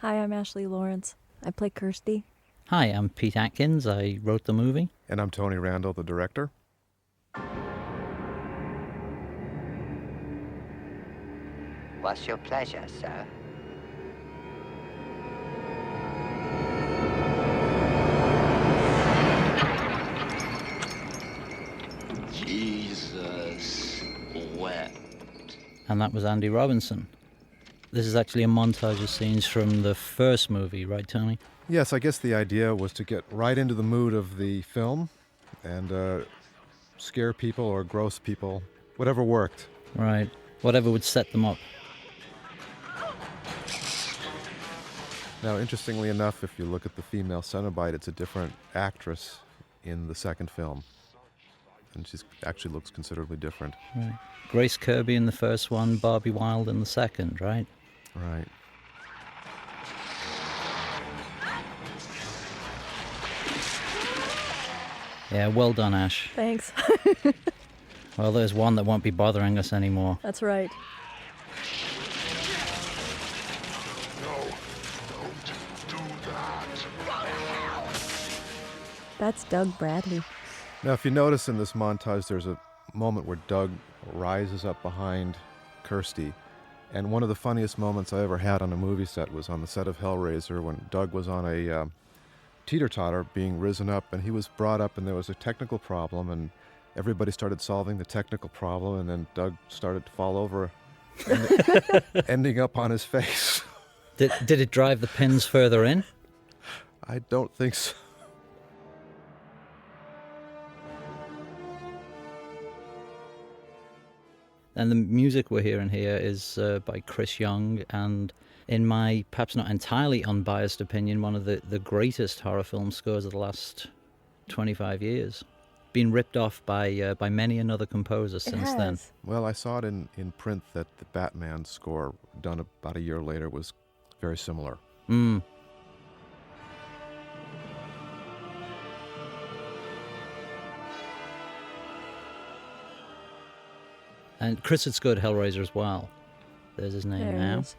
Hi, I'm Ashley Lawrence. I play Kirsty. Hi, I'm Pete Atkins. I wrote the movie. And I'm Tony Randall, the director. What's your pleasure, sir? Jesus wept. And that was Andy Robinson. This is actually a montage of scenes from the first movie, right, Tony? Yes, I guess the idea was to get right into the mood of the film and scare people or gross people, whatever worked. Right. Whatever would set them up. Now, interestingly enough, if you look at the female Cenobite, it's a different actress in the second film. And she actually looks considerably different. Right. Grace Kirby in the first one, Barbie Wilde in the second, right? Right. Yeah, well done, Ash. Thanks. Well, there's one that won't be bothering us anymore. That's right. No, don't do that. That's Doug Bradley. Now, if you notice in this montage, there's a moment where Doug rises up behind Kirsty. And one of the funniest moments I ever had on a movie set was on the set of Hellraiser when Doug was on a teeter-totter being risen up, and he was brought up and there was a technical problem, and everybody started solving the technical problem, and then Doug started to fall over, ending up on his face. Did it drive the pins further in? I don't think so. And the music we're hearing here is by Chris Young, and in my perhaps not entirely unbiased opinion, one of the greatest horror film scores of the last 25 years. Been ripped off by many another composer since then. Well, I saw it in print that the Batman score done about a year later was very similar. Mm. And Chris had scored Hellraiser as well. There's his name There now. it is.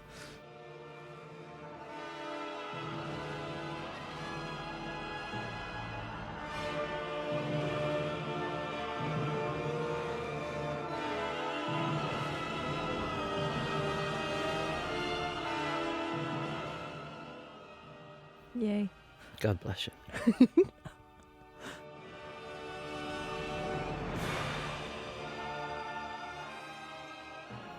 Yay. God bless you.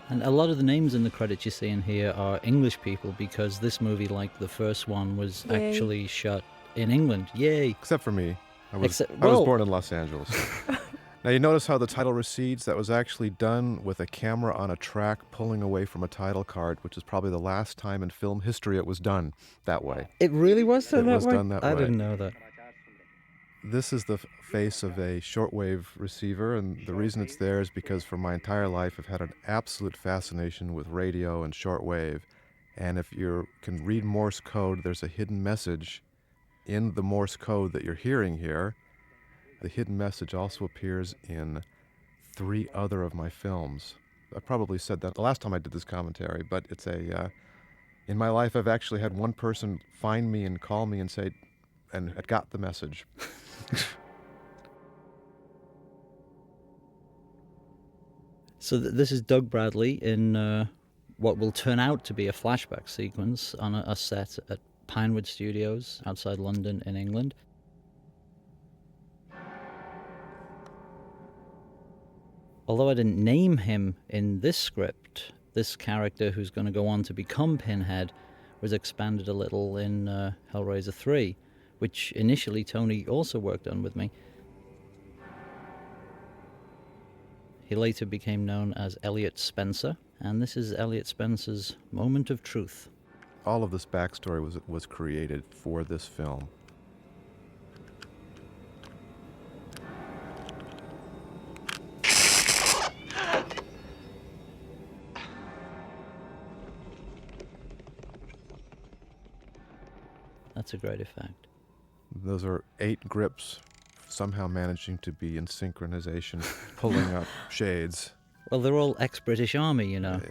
And a lot of the names in the credits you see in here are English people, because this movie, like the first one, was Yay. actually shot in England. Yay! Except for me. I was well- born in Los Angeles. Now, you notice how the title recedes? That was actually done with a camera on a track pulling away from a title card, which is probably the last time in film history it was done that way. It really was done It that was way? done that I way. didn't know that. This is the face of a shortwave receiver, and the reason it's there is because for my entire life I've had an absolute fascination with radio and shortwave. And if you can read Morse code, there's a hidden message in the Morse code that you're hearing here. The hidden message also appears in 3 other of my films. I probably said that the last time I did this commentary, but it's in my life I've actually had one person find me and call me and say, and had got the message. So this is Doug Bradley in what will turn out to be a flashback sequence on a set at Pinewood Studios outside London in England. Although I didn't name him in this script, this character who's going to go on to become Pinhead was expanded a little in Hellraiser 3, which initially Tony also worked on with me. He later became known as Elliot Spencer, and this is Elliot Spencer's moment of truth. All of this backstory was created for this film. That's a great effect. Those are 8 grips somehow managing to be in synchronization, pulling up shades. Well, they're all ex-British Army, you know.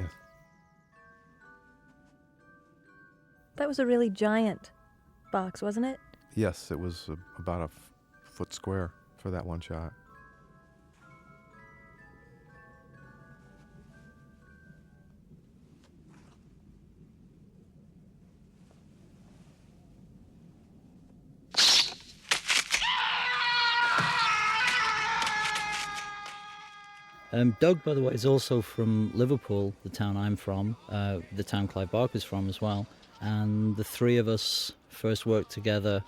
That was a really giant box, wasn't it? Yes, it was about a foot square for that one shot. Doug, by the way, is also from Liverpool, the town I'm from, the town Clive Barker's from as well. And the three of us first worked together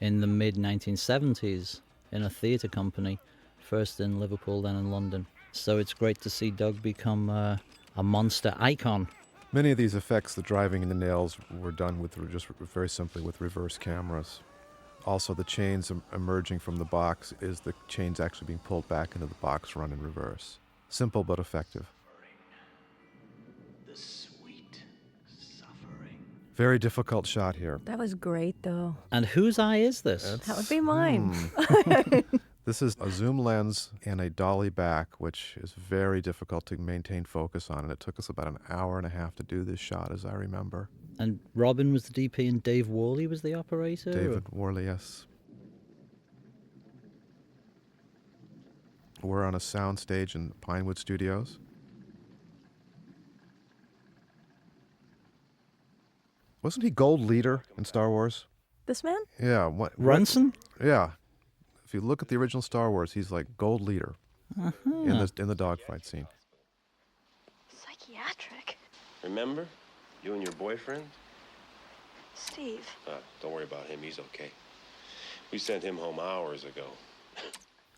in the mid-1970s in a theatre company, first in Liverpool, then in London. So it's great to see Doug become a monster icon. Many of these effects, the driving and the nails, were done with just very simply with reverse cameras. Also, the chains emerging from the box is the chains actually being pulled back into the box, run in reverse. Simple but effective. The sweet suffering. Very difficult shot here. That was great, though. And whose eye is this? That would be mine. This is a zoom lens and a dolly back, which is very difficult to maintain focus on. And it took us about an hour and a half to do this shot, as I remember. And Robin was the DP and Dave Worley was the operator? David Worley, yes. We're on a sound stage in Pinewood Studios. Wasn't he Gold Leader in Star Wars? This man? Yeah. Runson? Yeah. If you look at the original Star Wars, he's like Gold Leader in the dogfight scene. Psychiatric. Remember? You and your boyfriend? Steve. Don't worry about him. He's okay. We sent him home hours ago.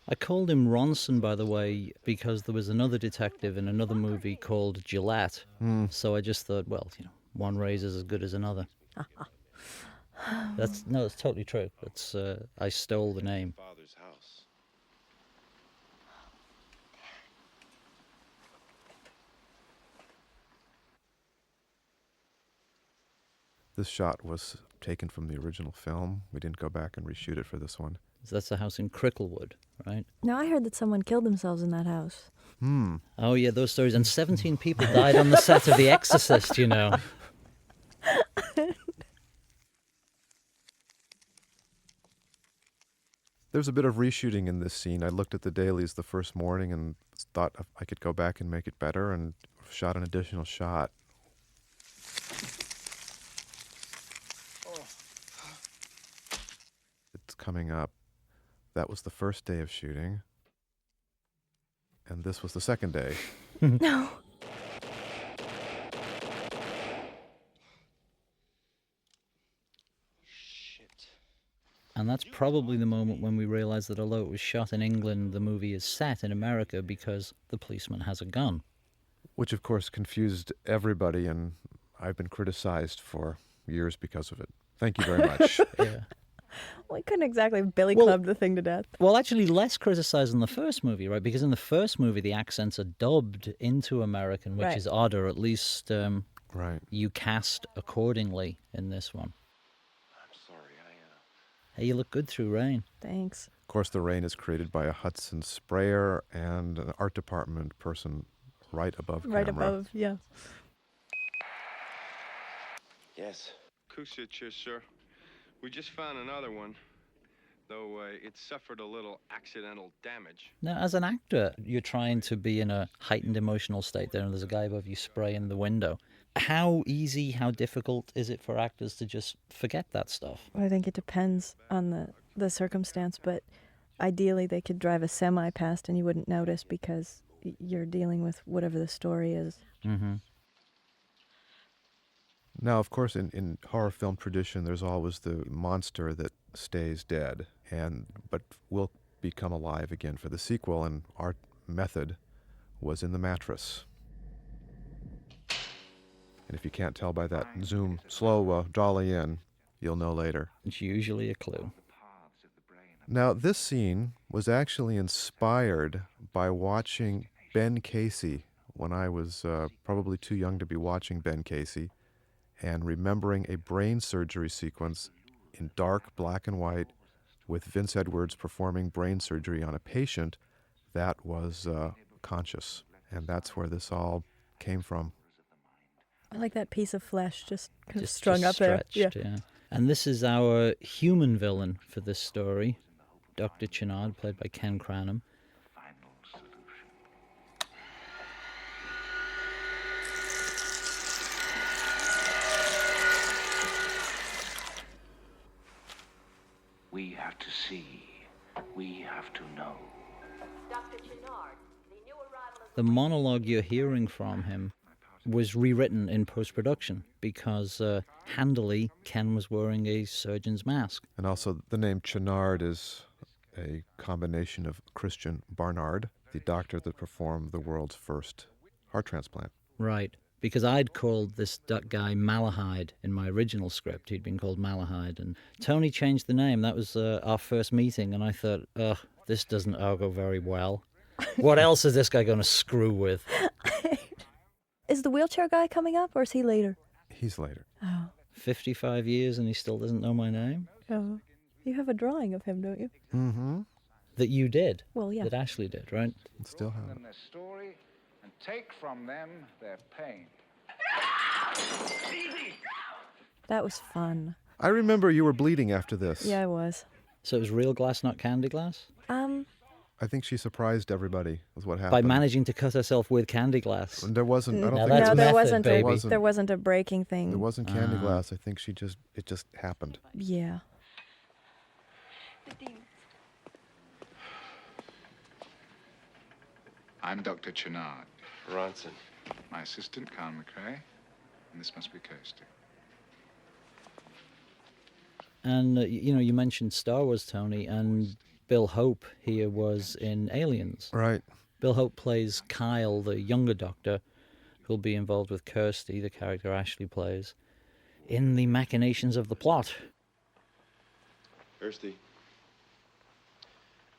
I called him Ronson, by the way, because there was another detective in another movie called Gillette. So I just thought, well, one razor's as good as another. That's totally true. That's I stole the name. Father's house. This shot was taken from the original film. We didn't go back and reshoot it for this one. So that's the house in Cricklewood, right? Now, I heard that someone killed themselves in that house. Oh, yeah, those stories. And 17 people died on the set of The Exorcist, There's a bit of reshooting in this scene. I looked at the dailies the first morning and thought I could go back and make it better, and shot an additional shot. It's coming up. That was the first day of shooting. And this was the second day. No. And that's probably the moment when we realized that although it was shot in England, the movie is set in America because the policeman has a gun. Which, of course, confused everybody, and I've been criticized for years because of it. Thank you very much. Yeah. Well, we couldn't exactly Billy Club the thing to death. Well, actually, less criticized than the first movie, right? Because in the first movie, the accents are dubbed into American, which is odd, or at least Right. you cast accordingly in this one. I'm sorry, Hey, you look good through rain. Thanks. Of course, the rain is created by a Hudson sprayer and an art department person right above camera. Right above, yeah. Yes. Kusich, sir. We just found another one, though it suffered a little accidental damage. Now, as an actor, you're trying to be in a heightened emotional state there, and there's a guy above you spraying the window. How easy, how difficult is it for actors to just forget that stuff? I think it depends on the circumstance, but ideally they could drive a semi past and you wouldn't notice because you're dealing with whatever the story is. Mm-hmm. Now, of course, in horror film tradition, there's always the monster that stays dead but will become alive again for the sequel, and our method was in the mattress. And if you can't tell by that zoom, slow dolly in, you'll know later. It's usually a clue. Now, this scene was actually inspired by watching Ben Casey when I was probably too young to be watching Ben Casey, and remembering a brain surgery sequence in dark black and white with Vince Edwards performing brain surgery on a patient that was conscious. And that's where this all came from. I like that piece of flesh just kind of Just strung up there. stretched, yeah. And this is our human villain for this story, Dr. Channard, played by Ken Cranham. Final solution. We have to see. We have to know. Dr. Channard, the new arrival of The monologue you're hearing from him was rewritten in post-production because handily Ken was wearing a surgeon's mask. And also, the name Channard is a combination of Christian Barnard, the doctor that performed the world's first heart transplant. Right, because I'd called this guy Malahide in my original script. He'd been called Malahide, and Tony changed the name. That was our first meeting, and I thought, this doesn't go very well. What else is this guy going to screw with? Is the wheelchair guy coming up, or is he later? He's later. Oh. 55 years and he still doesn't know my name? Oh. You have a drawing of him, don't you? Mm-hmm. That you did. Well, yeah. That Ashley did, right? And still have it. Them their story and take from them their pain. That was fun. I remember you were bleeding after this. Yeah, I was. So it was real glass, not candy glass? I think she surprised everybody with what happened. By managing to cut herself with candy glass. And there wasn't, I don't Now think that's No, there there method, wasn't. baby. Wasn't. There wasn't a breaking thing. there wasn't candy glass. I think it just happened. Yeah. I'm Dr. Channard, Ronson. my assistant, Carl McRae, and this must be Kirsty. And, you mentioned Star Wars, Tony, and Bill Hope here was in Aliens. Right. Bill Hope plays Kyle, the younger doctor, who'll be involved with Kirsty, the character Ashley plays, in the machinations of the plot. Kirsty,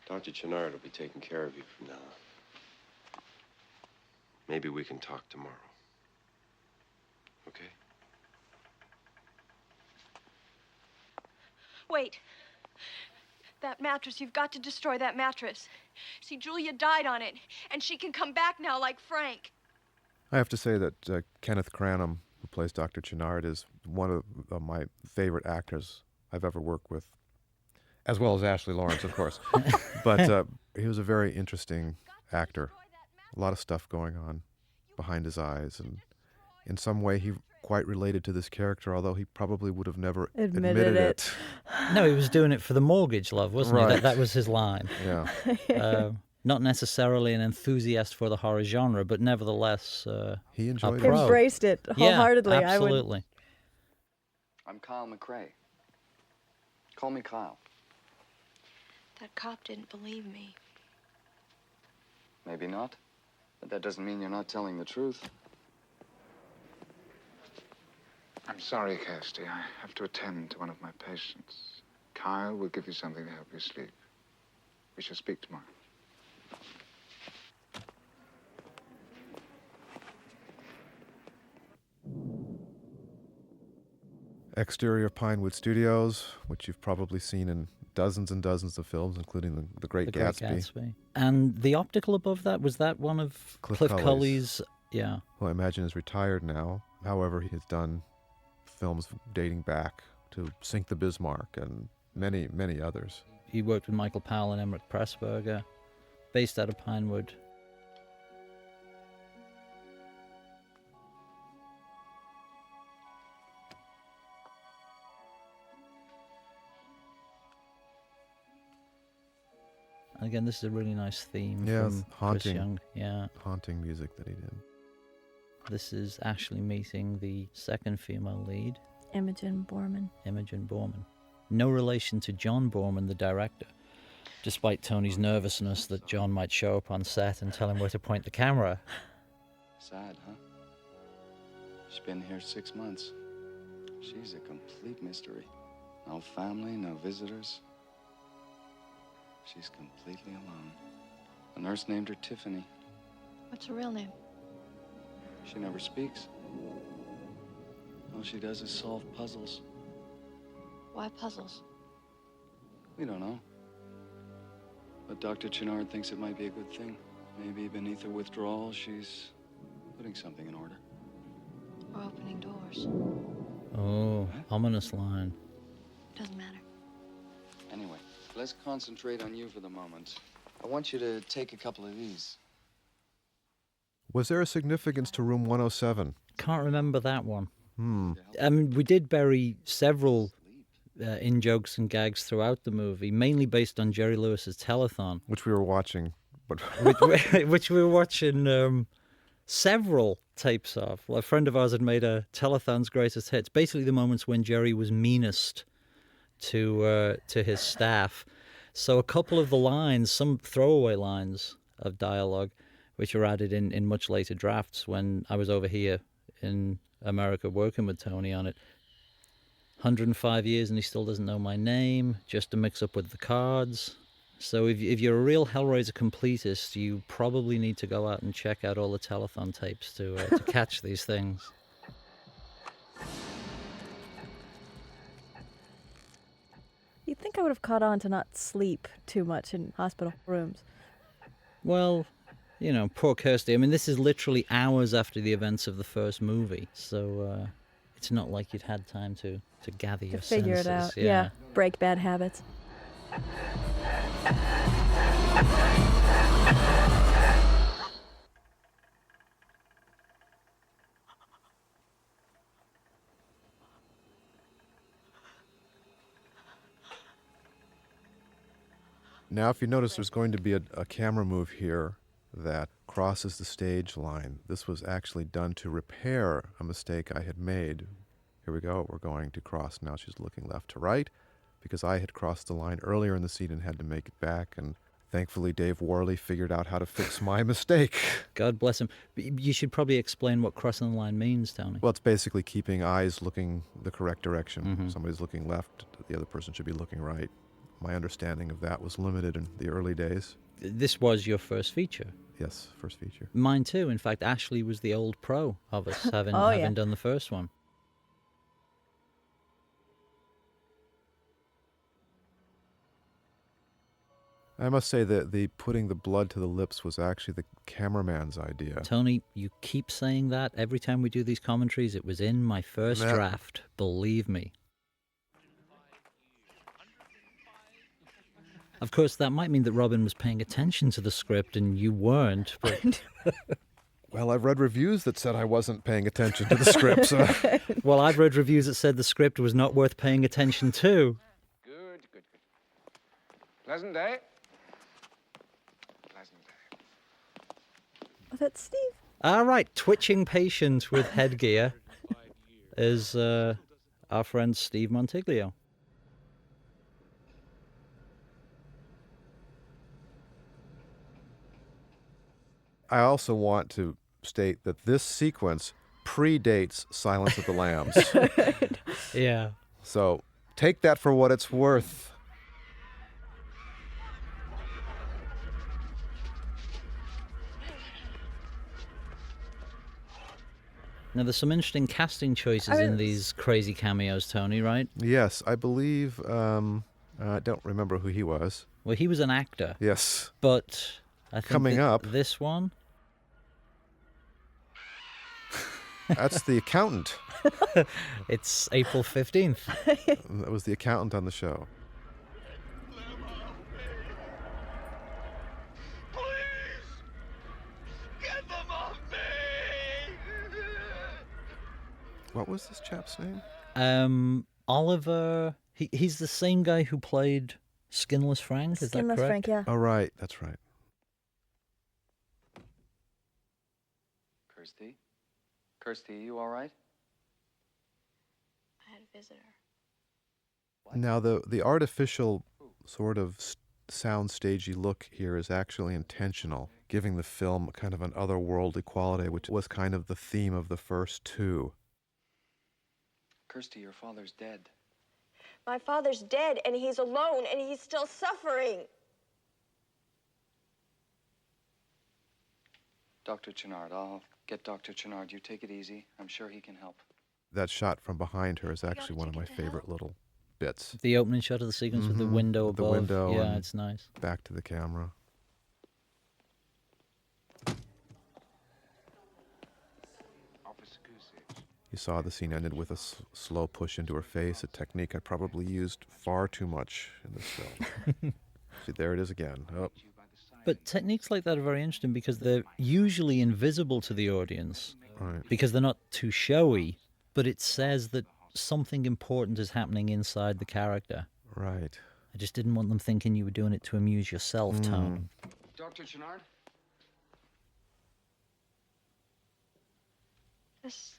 Dr. Channard will be taking care of you from now on. Maybe we can talk tomorrow. Okay? Wait. That mattress, you've got to destroy that mattress. See, Julia died on it, and she can come back now like Frank. I have to say that Kenneth Cranham, who plays Dr. Channard, is one of my favorite actors I've ever worked with, as well as Ashley Lawrence, of course. But he was a very interesting actor. A lot of stuff going on behind his eyes, and in some way he quite related to this character, although he probably would have never admitted it. No, he was doing it for the mortgage, love, wasn't he? Right. That was his line. Yeah. Not necessarily an enthusiast for the horror genre, but nevertheless, He enjoyed a it. pro. Embraced it wholeheartedly. Yeah, absolutely. I'm Kyle McRae. Call me Kyle. That cop didn't believe me. Maybe not, but that doesn't mean you're not telling the truth. I'm sorry, Kirsty. I have to attend to one of my patients. Kyle will give you something to help you sleep. We shall speak tomorrow. Exterior of Pinewood Studios, which you've probably seen in dozens and dozens of films, incling The Great Gatsby. And the optical above that, was that one of Cliff Culley's? Yeah. Who I imagine is retired now. However, he has done films dating back to Sink the Bismarck and many, many others. He worked with Michael Powell and Emmerich Pressburger, based out of Pinewood. And again, this is a really nice theme Yeah, from haunting. Chris Young. Yeah. Haunting music that he did. This is Ashley meeting the second female lead, Imogen Borman. Imogen Borman. No relation to John Borman, the director, despite Tony's nervousness that John might show up on set and tell him where to point the camera. Sad, huh? She's been here 6 months. She's a complete mystery. No family, no visitors. She's completely alone. The nurse named her Tiffany. What's her real name? She never speaks. All she does is solve puzzles. Why puzzles? We don't know. But Dr. Channard thinks it might be a good thing. Maybe beneath her withdrawal, she's putting something in order. Or opening doors. Oh, ominous line. Doesn't matter. Anyway, let's concentrate on you for the moment. I want you to take a couple of these. Was there a significance to room 107? Can't remember that one. I mean, we did bury several in-jokes and gags throughout the movie, mainly based on Jerry Lewis's telethon. Which we were watching. But which we were watching several tapes of. Well, a friend of ours had made a telethon's greatest hits, basically the moments when Jerry was meanest to his staff. So a couple of the lines, some throwaway lines of dialogue, which were added in much later drafts when I was over here in America working with Tony on it. 105 years and he still doesn't know my name, just to mix up with the cards. So if you're a real Hellraiser completist, you probably need to go out and check out all the telethon tapes to catch these things. You'd think I would have caught on to not sleep too much in hospital rooms. Well, you know, poor Kirsty. I mean, this is literally hours after the events of the first movie, so it's not like you'd had time to gather your senses. Figure it out, yeah. Break bad habits. Now, if you notice, there's going to be a camera move here that crosses the stage line. This was actually done to repair a mistake I had made. Here we go. We're going to cross. Now she's looking left to right because I had crossed the line earlier in the scene and had to make it back. And thankfully, Dave Worley figured out how to fix my mistake. God bless him. But you should probably explain what crossing the line means, Tony. Well, it's basically keeping eyes looking the correct direction. Mm-hmm. Somebody's looking left, the other person should be looking right. My understanding of that was limited in the early days. This was your first feature. Yes, first feature. Mine too. In fact, Ashley was the old pro of us, having done the first one. I must say that the putting the blood to the lips was actually the cameraman's idea. Tony, you keep saying that every time we do these commentaries. It was in my first draft, believe me. Of course, that might mean that Robin was paying attention to the script and you weren't, but... Well, I've read reviews that said I wasn't paying attention to the script, so... Well, I've read reviews that said the script was not worth paying attention to. Good. Pleasant day. Pleasant day. Oh, that's Steve. All right, twitching patient with headgear is our friend Steve Montiglio. I also want to state that this sequence predates Silence of the Lambs. Yeah. So take that for what it's worth. Now, there's some interesting casting choices in these crazy cameos, Tony, right? Yes, I believe, I don't remember who he was. Well, he was an actor. Yes. But I think coming up, this one... That's the accountant. It's April 15th. That was the accountant on the show. Please! Get them off me! What was this chap's name? Oliver... He's the same guy who played Skinless Frank, is that correct? Skinless Frank, yeah. Oh, right. That's right. Kirsty, you all right? I had a visitor. Now, the artificial sort of sound-stagey look here is actually intentional, giving the film kind of an otherworldly quality, which was kind of the theme of the first two. Kirsty, your father's dead. My father's dead, and he's alone, and he's still suffering. Dr. Channard, I'll get Dr. Channard. You take it easy. I'm sure he can help. That shot from behind her is actually one of my favorite little bits. The opening shot of the sequence with the window above. The window. Yeah, it's nice. Back to the camera. You saw the scene ended with a slow push into her face, a technique I probably used far too much in this film. See, there it is again. Oh. But techniques like that are very interesting because they're usually invisible to the audience, right, because they're not too showy, but it says that something important is happening inside the character. Right. I just didn't want them thinking you were doing it to amuse yourself, Tone. Dr. Channard? This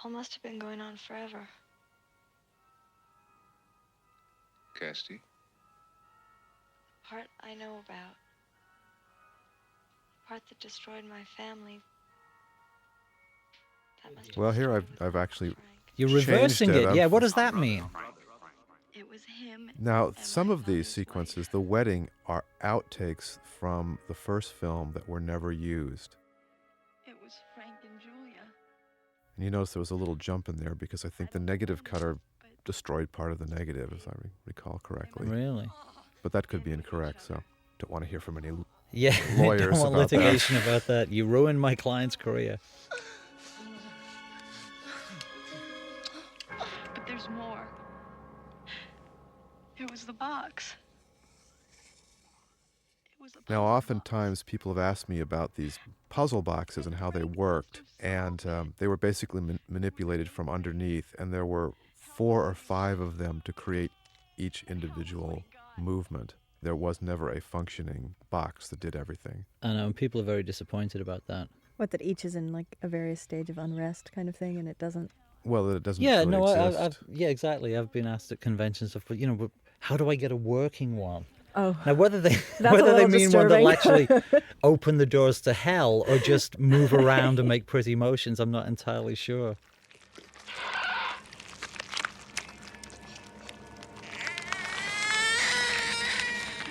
all must have been going on forever. Kirsty? The part I know about. The part that destroyed my family. That must have Well, here I've actually You're changed reversing it. I'm- Yeah, what does that mean? It was him. Now, some of these sequences, the wedding, are outtakes from the first film that were never used. It was Frank and Julia. And you notice there was a little jump in there because I think the negative cutter destroyed part of the negative, if I recall correctly. Really? But that could be incorrect, so don't want to hear from any Yeah, lawyers don't want about litigation that. about that. You ruined my client's career. But there's more. It was the box. It was a Now, oftentimes people have asked me about these puzzle boxes and how they worked, and they were basically manipulated from underneath, and there were 4 or 5 of them to create each individual movement. There was never a functioning box that did everything. I know, and people are very disappointed about that. What, that each is in like a various stage of unrest kind of thing, and it doesn't. Well, that it doesn't Yeah, really no, exist. yeah, exactly. I've been asked at conventions stuff, but but how do I get a working one? Oh, Now, whether they that's a little mean one that'll disturbing. actually open the doors to hell or just move around and make pretty motions, I'm not entirely sure.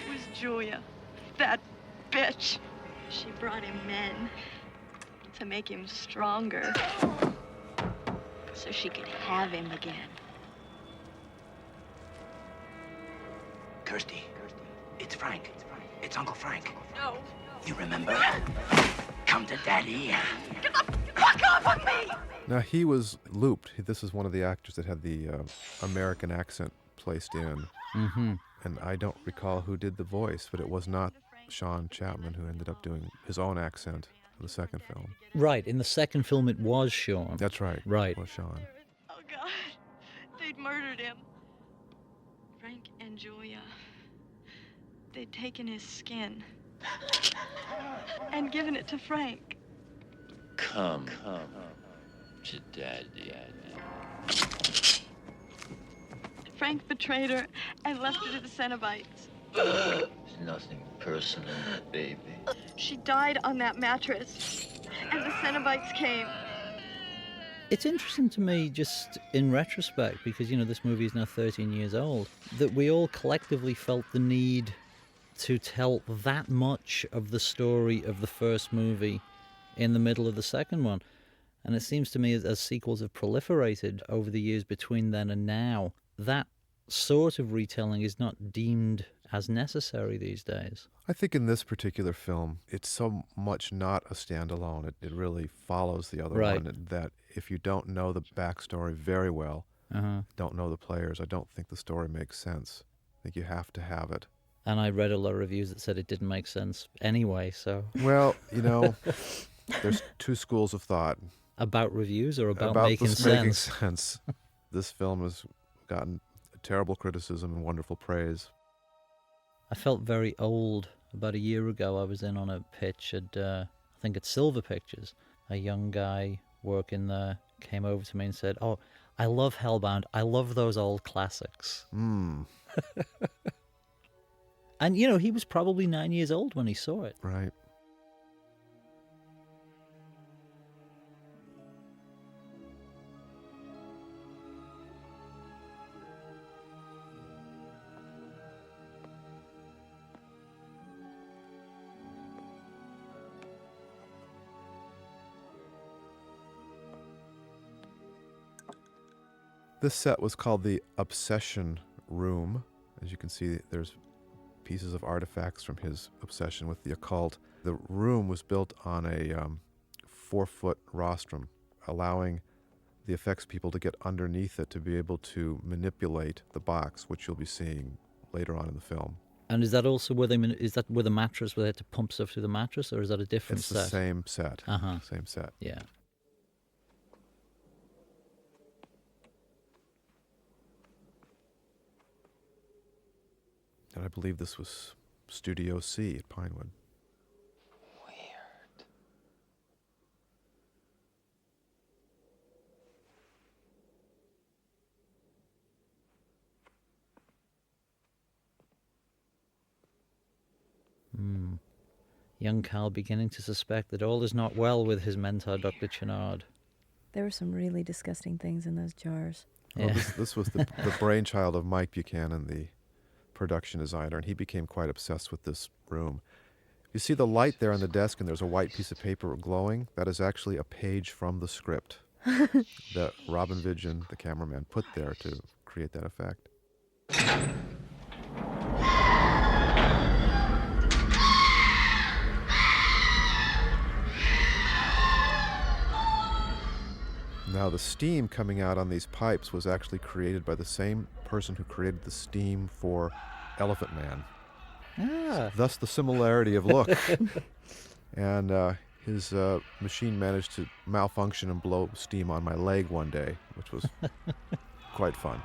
It was Julia. That bitch. She brought him men to make him stronger. So she could have him again. Kirsty, it's Frank. It's Uncle Frank. No. You remember? Come to Daddy. Get the fuck off of me! Now, he was looped. This is one of the actors that had the American accent placed in. Mm-hmm. And I don't recall who did the voice, but it was not Sean Chapman who ended up doing his own accent for the second film. Right, in the second film it was Sean. That's right. Right. It was Sean. Oh, God. They'd murdered him. Frank and Julia. They'd taken his skin and given it to Frank. Come to Daddy. Frank betrayed her and left her to the Cenobites. There's nothing personal, baby. She died on that mattress, and the Cenobites came. It's interesting to me, just in retrospect, because, this movie is now 13 years old, that we all collectively felt the need to tell that much of the story of the first movie in the middle of the second one. And it seems to me, as sequels have proliferated over the years between then and now, that sort of retelling is not deemed as necessary these days. I think in this particular film, it's so much not a standalone. It really follows the other Right. one, that if you don't know the backstory very well, don't know the players, I don't think the story makes sense. I think you have to have it. And I read a lot of reviews that said it didn't make sense anyway, so... Well, there's 2 schools of thought. About reviews or about making sense? sense. This film has gotten terrible criticism and wonderful praise. I felt very old. About a year ago, I was in on a pitch at, I think at Silver Pictures. A young guy working there came over to me and said, "Oh, I love Hellbound. I love those old classics." And, he was probably 9 years old when he saw it. Right. This set was called the Obsession Room. As you can see, there's pieces of artifacts from his obsession with the occult. The room was built on a 4-foot rostrum, allowing the effects people to get underneath it to be able to manipulate the box, which you'll be seeing later on in the film. And is that also where is that with a mattress, where they had to pump stuff through the mattress, or is that a different It's set? the same set. Uh-huh. Same set. Yeah. And I believe this was Studio C at Pinewood. Young Cal beginning to suspect that all is not well with his mentor, Dr. Channard. There were some really disgusting things in those jars. Well, this was the brainchild of Mike Buchanan, the production designer, and he became quite obsessed with this room. You see the light there on the desk, and there's a white piece of paper glowing? That is actually a page from the script that Robin Vidgen, the cameraman, put there to create that effect. Now, the steam coming out on these pipes was actually created by the same person who created the steam for Elephant Man. Ah. Thus the similarity of look. And his machine managed to malfunction and blow steam on my leg one day, which was quite fun.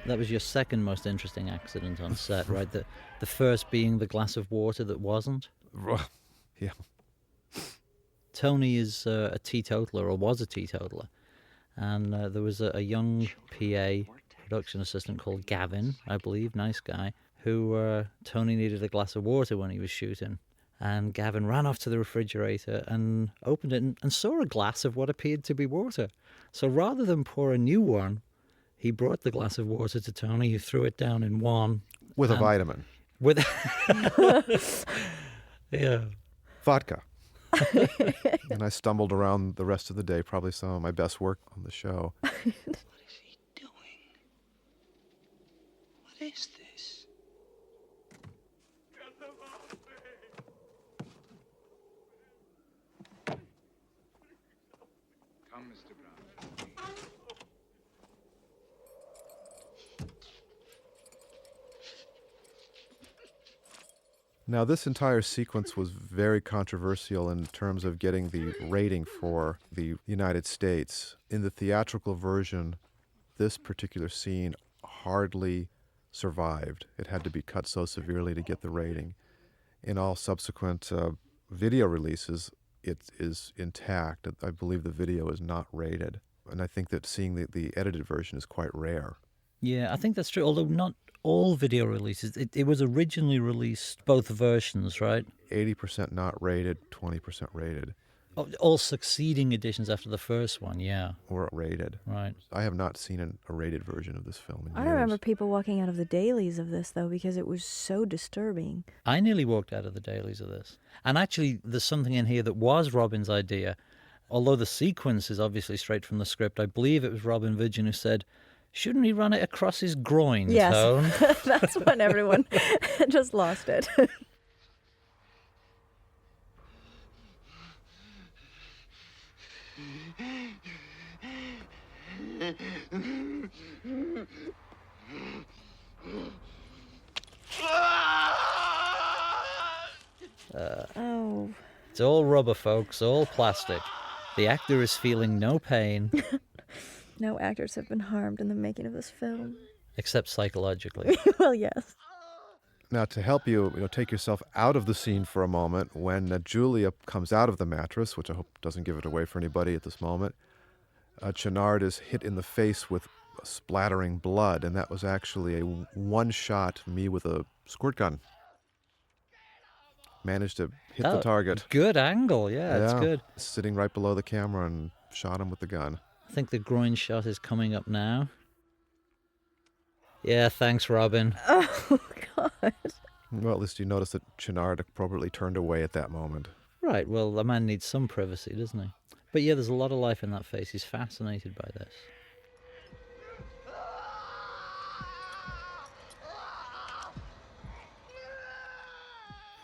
That was your second most interesting accident on set, right? The first being the glass of water that wasn't? Yeah. Tony is a teetotaler, or was a teetotaler. And there was a young PA, production assistant called Gavin, I believe, nice guy, who Tony needed a glass of water when he was shooting. And Gavin ran off to the refrigerator and opened it and saw a glass of what appeared to be water. So rather than pour a new one, he brought the glass of water to Tony, who threw it down in one. With a vitamin. With yeah. Vodka. And I stumbled around the rest of the day, probably some of my best work on the show. What is he doing? What is this? Come, Mr. Brown. Now, this entire sequence was very controversial in terms of getting the rating for the United States. In the theatrical version, this particular scene hardly survived. It had to be cut so severely to get the rating. In all subsequent video releases, it is intact. I believe the video is not rated. And I think that seeing the edited version is quite rare. Yeah, I think that's true, although not all video releases. It was originally released, both versions, right? 80% not rated, 20% rated. All succeeding editions after the first one, yeah. Or rated. Right. I have not seen a rated version of this film in years. I remember people walking out of the dailies of this, though, because it was so disturbing. I nearly walked out of the dailies of this. And actually, there's something in here that was Robin's idea. Although the sequence is obviously straight from the script, I believe it was Robin Vidgen who said, shouldn't he run it across his groin, yes. Tone? That's when everyone just lost it. Oh. It's all rubber, folks, all plastic. The actor is feeling no pain. No actors have been harmed in the making of this film. Except psychologically. Well, yes. Now, to help you, take yourself out of the scene for a moment, when Julia comes out of the mattress, which I hope doesn't give it away for anybody at this moment, Channard is hit in the face with splattering blood, and that was actually a one-shot me with a squirt gun. Managed to hit the target. Good angle, yeah, it's good. Sitting right below the camera and shot him with the gun. I think the groin shot is coming up now. Yeah, thanks, Robin. Oh, God. Well, at least you notice that Channard appropriately turned away at that moment. Right, well, the man needs some privacy, doesn't he? But yeah, there's a lot of life in that face. He's fascinated by this.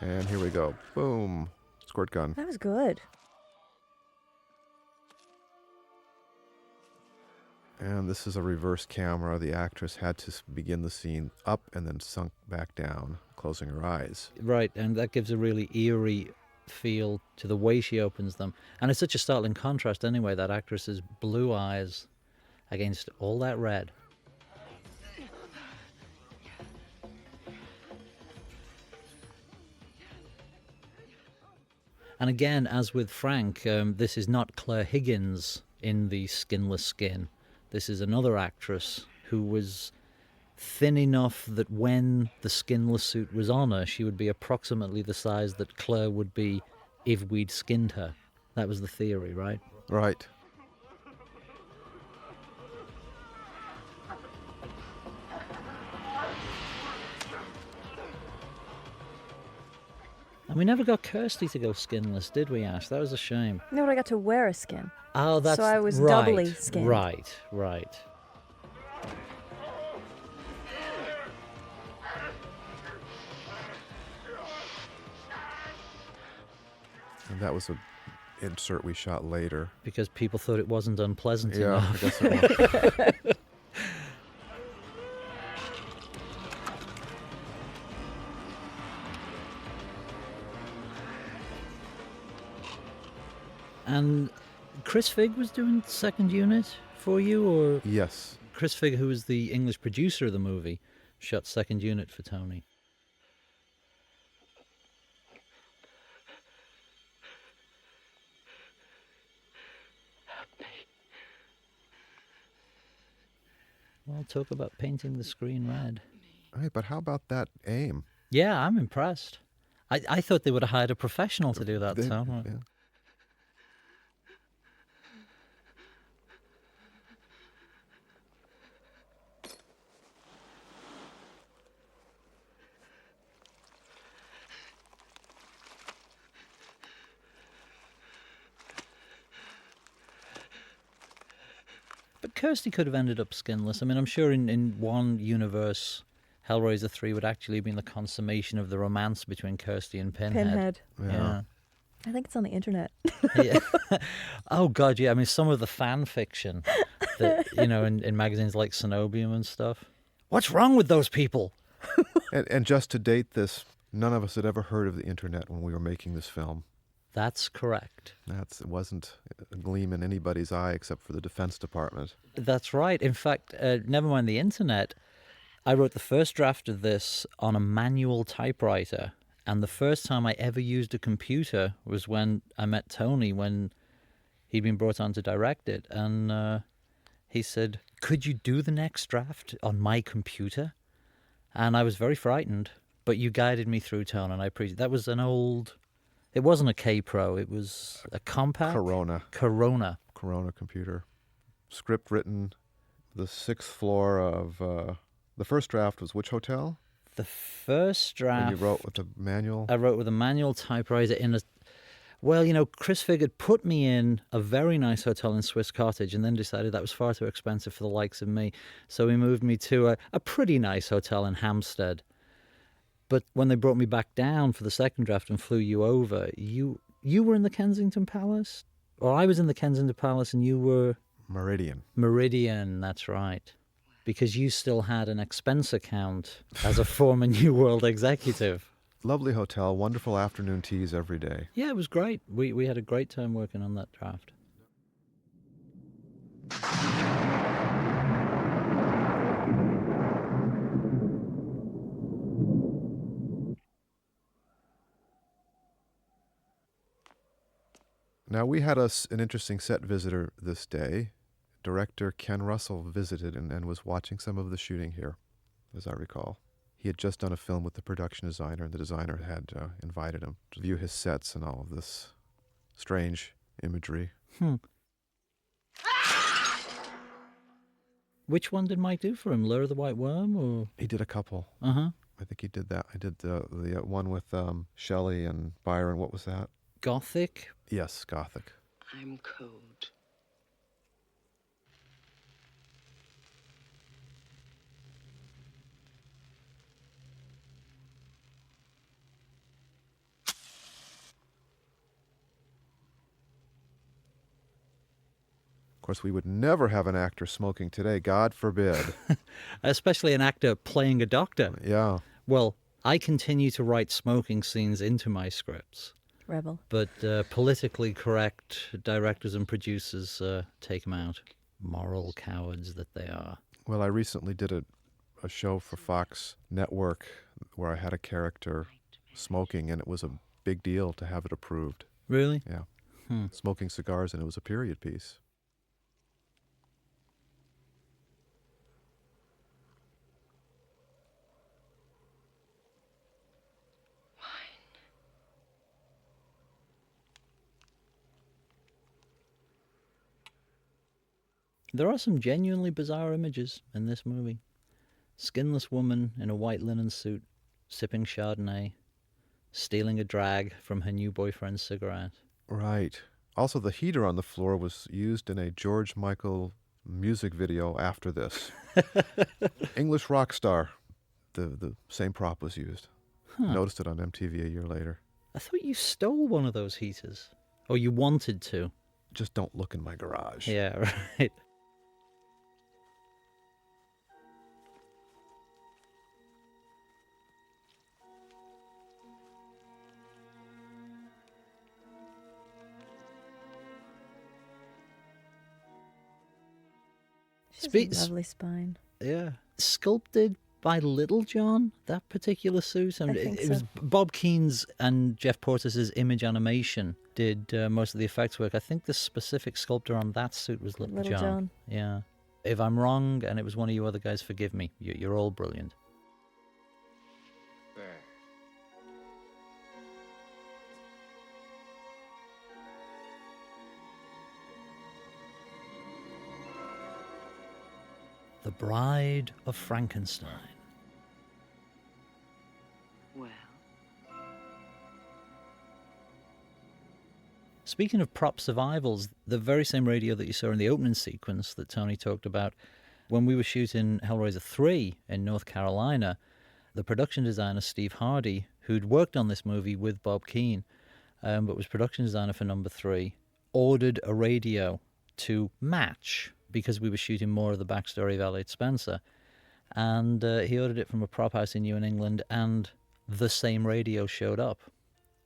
And here we go. Boom. Squirt gun. That was good. And this is a reverse camera. The actress had to begin the scene up and then sunk back down, closing her eyes. Right, and that gives a really eerie feel to the way she opens them. And it's such a startling contrast anyway, that actress's blue eyes against all that red. And again, as with Frank, this is not Claire Higgins in the skinless skin. This is another actress who was thin enough that when the skinless suit was on her, she would be approximately the size that Claire would be if we'd skinned her. That was the theory, right? Right. And we never got Kirsty to go skinless, did we, Ash? That was a shame. No, but I got to wear a skin. Oh, that's so I was right, doubly skinned. Right, right. And that was an insert we shot later. Because people thought it wasn't unpleasant Yeah, enough. I guess it was. And Chris Figg was doing second unit for you, or? Yes. Chris Figg, who was the English producer of the movie, shot second unit for Tony. Well, talk about painting the screen red. Right, but how about that aim? Yeah, I'm impressed. I thought they would have hired a professional to do that, Tom. Yeah. But Kirsty could have ended up skinless. I mean, I'm sure in one universe, Hellraiser 3 would actually have been the consummation of the romance between Kirsty and Pinhead. Yeah. I think it's on the internet. Yeah. Oh, God, yeah. I mean, some of the fan fiction that, in magazines like Cenobium and stuff. What's wrong with those people? And just to date this, none of us had ever heard of the internet when we were making this film. That's correct. It wasn't a gleam in anybody's eye except for the Defense Department. That's right. In fact, never mind the internet, I wrote the first draft of this on a manual typewriter. And the first time I ever used a computer was when I met Tony, when he'd been brought on to direct it. And he said, "Could you do the next draft on my computer?" And I was very frightened. But you guided me through, Tony, and I appreciate it. That was an old... It wasn't a K-Pro, it was a compact? Corona computer. Script written, the 6th floor of... the first draft was which hotel? The first draft... And you wrote with a manual? I wrote with a manual typewriter in a... Well, Chris Figg had put me in a very nice hotel in Swiss Cottage and then decided that was far too expensive for the likes of me. So he moved me to a pretty nice hotel in Hampstead. But when they brought me back down for the second draft and flew you over, you were in the Kensington Palace? Or I was in the Kensington Palace and you were... Meridian, that's right. Because you still had an expense account as a former New World executive. Lovely hotel, wonderful afternoon teas every day. Yeah, it was great. We had a great time working on that draft. Now, we had an interesting set visitor this day. Director Ken Russell visited and was watching some of the shooting here, as I recall. He had just done a film with the production designer, and the designer had invited him to view his sets and all of this strange imagery. Which one did Mike do for him? Lure of the White Worm? Or he did a couple. Uh-huh. I think he did that. I did the one with Shelley and Byron. What was that? Gothic? Yes, Gothic. I'm cold. course, we would never have an actor smoking today, God forbid. Especially an actor playing a doctor. Yeah. Well, I continue to write smoking scenes into my scripts. Rebel. But politically correct directors and producers take them out. Moral cowards that they are. Well, I recently did a show for Fox Network where I had a character smoking, and it was a big deal to have it approved. Really? Yeah. Smoking cigars, and it was a period piece. There are some genuinely bizarre images in this movie. Skinless woman in a white linen suit, sipping Chardonnay, stealing a drag from her new boyfriend's cigarette. Right. Also, the heater on the floor was used in a George Michael music video after this. English rock star. The same prop was used. Noticed it on MTV a year later. I thought you stole one of those heaters. Or you wanted to. Just don't look in my garage. Yeah, right. She's a lovely spine. Yeah. Sculpted by Little John, that particular suit. I mean, I think it was so. Bob Keen's and Jeff Portis's Image Animation did most of the effects work. I think the specific sculptor on that suit was Little John. Yeah. If I'm wrong and it was one of you other guys, forgive me. You're all brilliant. There. The Bride of Frankenstein. Well, Speaking of prop survivals, the very same radio that you saw in the opening sequence that Tony talked about, when we were shooting Hellraiser 3 in North Carolina, the production designer Steve Hardy, who'd worked on this movie with Bob Keen, but was production designer for number 3, ordered a radio to match, because we were shooting more of the backstory of Elliot Spencer. And he ordered it from a prop house in New England, and the same radio showed up,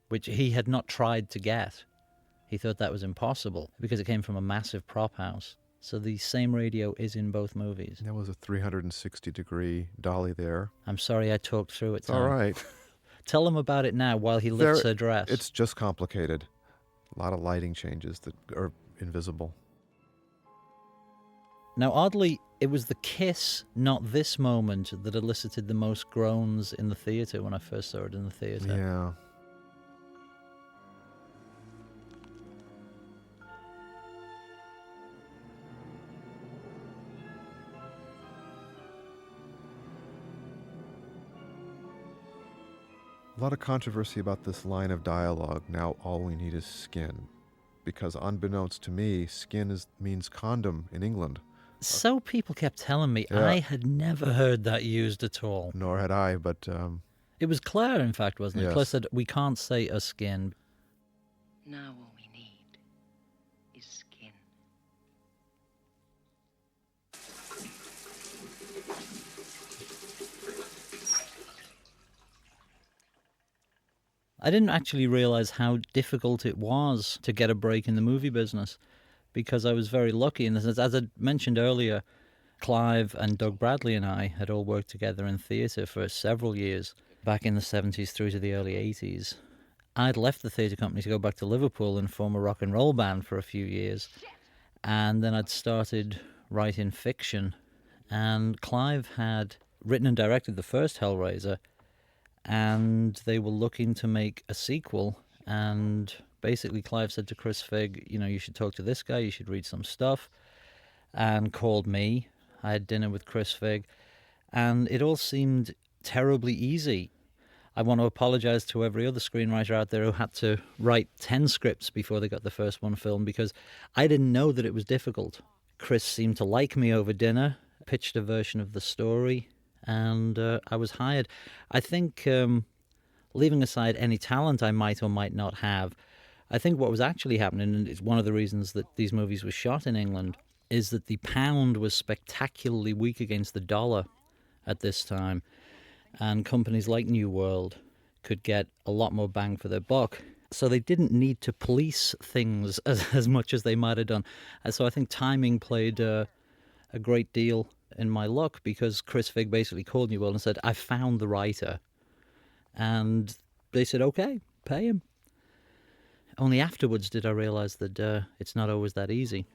which he had not tried to get. He thought that was impossible, because it came from a massive prop house. So the same radio is in both movies. There was a 360-degree dolly there. I'm sorry I talked through it, It's all right. Tell him about it now while he lifts her dress. It's just complicated. A lot of lighting changes that are invisible. Now, oddly, it was the kiss, not this moment, that elicited the most groans in the theatre when I first saw it in the theatre. Yeah. A lot of controversy about this line of dialogue, now all we need is skin. Because unbeknownst to me, skin means condom in England. So people kept telling me. Yeah. I had never heard that used at all. Nor had I, but... It was Claire, in fact, wasn't it? Yes. Claire said, we can't say a skin. now all we need is skin. I didn't actually realize how difficult it was to get a break in the movie business, because I was very lucky in the sense, as I mentioned earlier, Clive and Doug Bradley and I had all worked together in theatre for several years, back in the 70s through to the early 80s. I'd left the theatre company to go back to Liverpool and form a rock and roll band for a few years, and then I'd started writing fiction, and Clive had written and directed the first Hellraiser, and they were looking to make a sequel, and basically Clive said to Chris Figg, you should talk to this guy, you should read some stuff, and called me. I had dinner with Chris Figg, and it all seemed terribly easy. I want to apologize to every other screenwriter out there who had to write 10 scripts before they got the first one filmed, because I didn't know that it was difficult. Chris seemed to like me over dinner, pitched a version of the story, and I was hired. I think, leaving aside any talent I might or might not have, I think what was actually happening, and it's one of the reasons that these movies were shot in England, is that the pound was spectacularly weak against the dollar at this time, and companies like New World could get a lot more bang for their buck. So they didn't need to police things as much as they might have done. And so I think timing played a great deal in my luck, because Chris Figg basically called New World and said, I found the writer. And they said, okay, pay him. Only afterwards did I realize that it's not always that easy.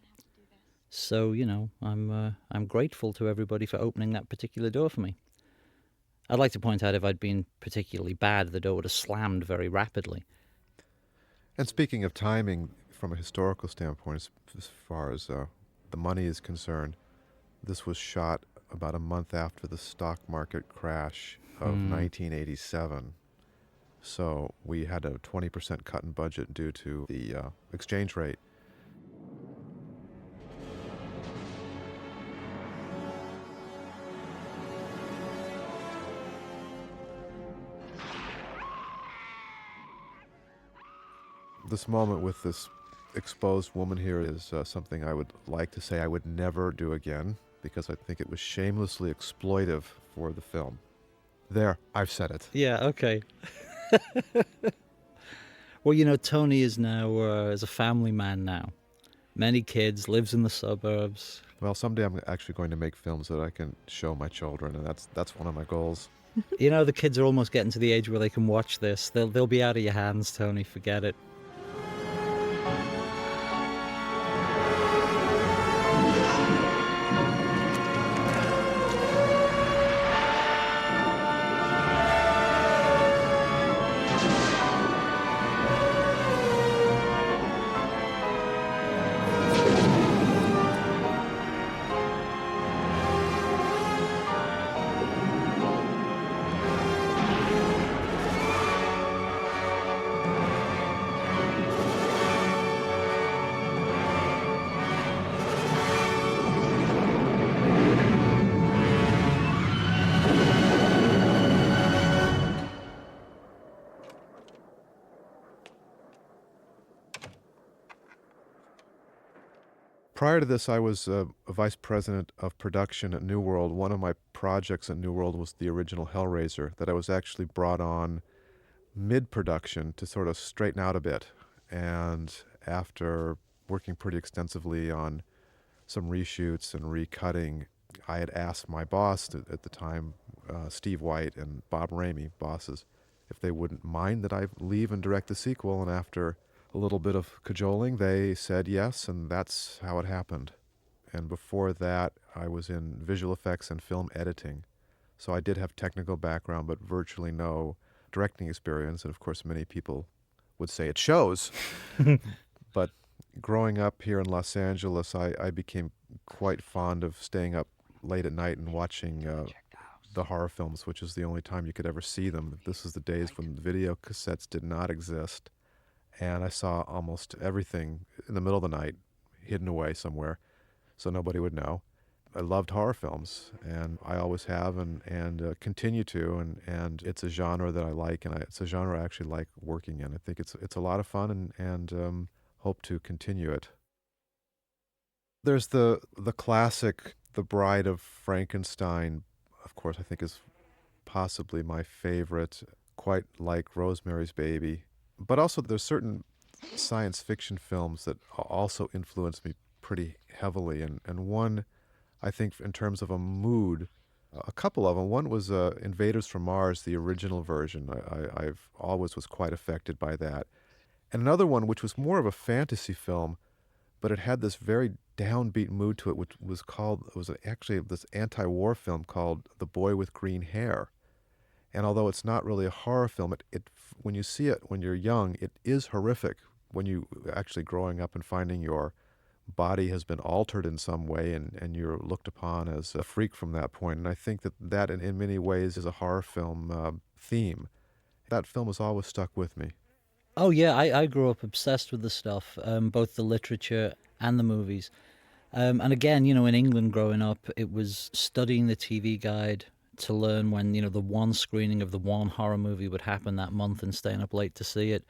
So, you know, I'm grateful to everybody for opening that particular door for me. I'd like to point out, if I'd been particularly bad, the door would have slammed very rapidly. And speaking of timing, from a historical standpoint, as far as the money is concerned, this was shot about a month after the stock market crash of 1987. So we had a 20% cut in budget due to the exchange rate. This moment with this exposed woman here is something I would like to say I would never do again, because I think it was shamelessly exploitive for the film. There, I've said it. Yeah, okay. Well, you know, Tony is now is a family man now. Many kids, lives in the suburbs. Well, someday I'm actually going to make films that I can show my children, and that's one of my goals. You know, the kids are almost getting to the age where they can watch this. They'll be out of your hands, Tony. Forget it. Prior to this, I was a vice president of production at New World. One of my projects at New World was the original Hellraiser that I was actually brought on mid-production to sort of straighten out a bit. And after working pretty extensively on some reshoots and recutting, I had asked my boss at the time, Steve White and Bob Raimi, bosses, if they wouldn't mind that I leave and direct the sequel. And after a little bit of cajoling, they said yes, and that's how it happened. And before that, I was in visual effects and film editing. So I did have technical background, but virtually no directing experience. And of course, many people would say it shows. But growing up here in Los Angeles, I became quite fond of staying up late at night and watching the horror films, which is the only time you could ever see them. This is the days when video cassettes did not exist. And I saw almost everything in the middle of the night, hidden away somewhere, so nobody would know. I loved horror films, and I always have, and continue to, and it's a genre that I like, and it's a genre I actually like working in. I think it's a lot of fun, and hope to continue it. There's the classic, The Bride of Frankenstein, of course, I think is possibly my favorite, quite like Rosemary's Baby. But also there's certain science fiction films that also influenced me pretty heavily. And one, I think in terms of a mood, a couple of them. One was Invaders from Mars, the original version. I've always was quite affected by that. And another one, which was more of a fantasy film, but it had this very downbeat mood to it, which was actually this anti-war film called The Boy with Green Hair. And although it's not really a horror film, when you see it when you're young, it is horrific. When you actually growing up and finding your body has been altered in some way, and you're looked upon as a freak from that point. And I think that in many ways is a horror film theme. That film has always stuck with me. Oh yeah, I grew up obsessed with the stuff, both the literature and the movies. And again, you know, in England growing up, it was studying the TV guide to learn when, you know, the one screening of the one horror movie would happen that month and staying up late to see it.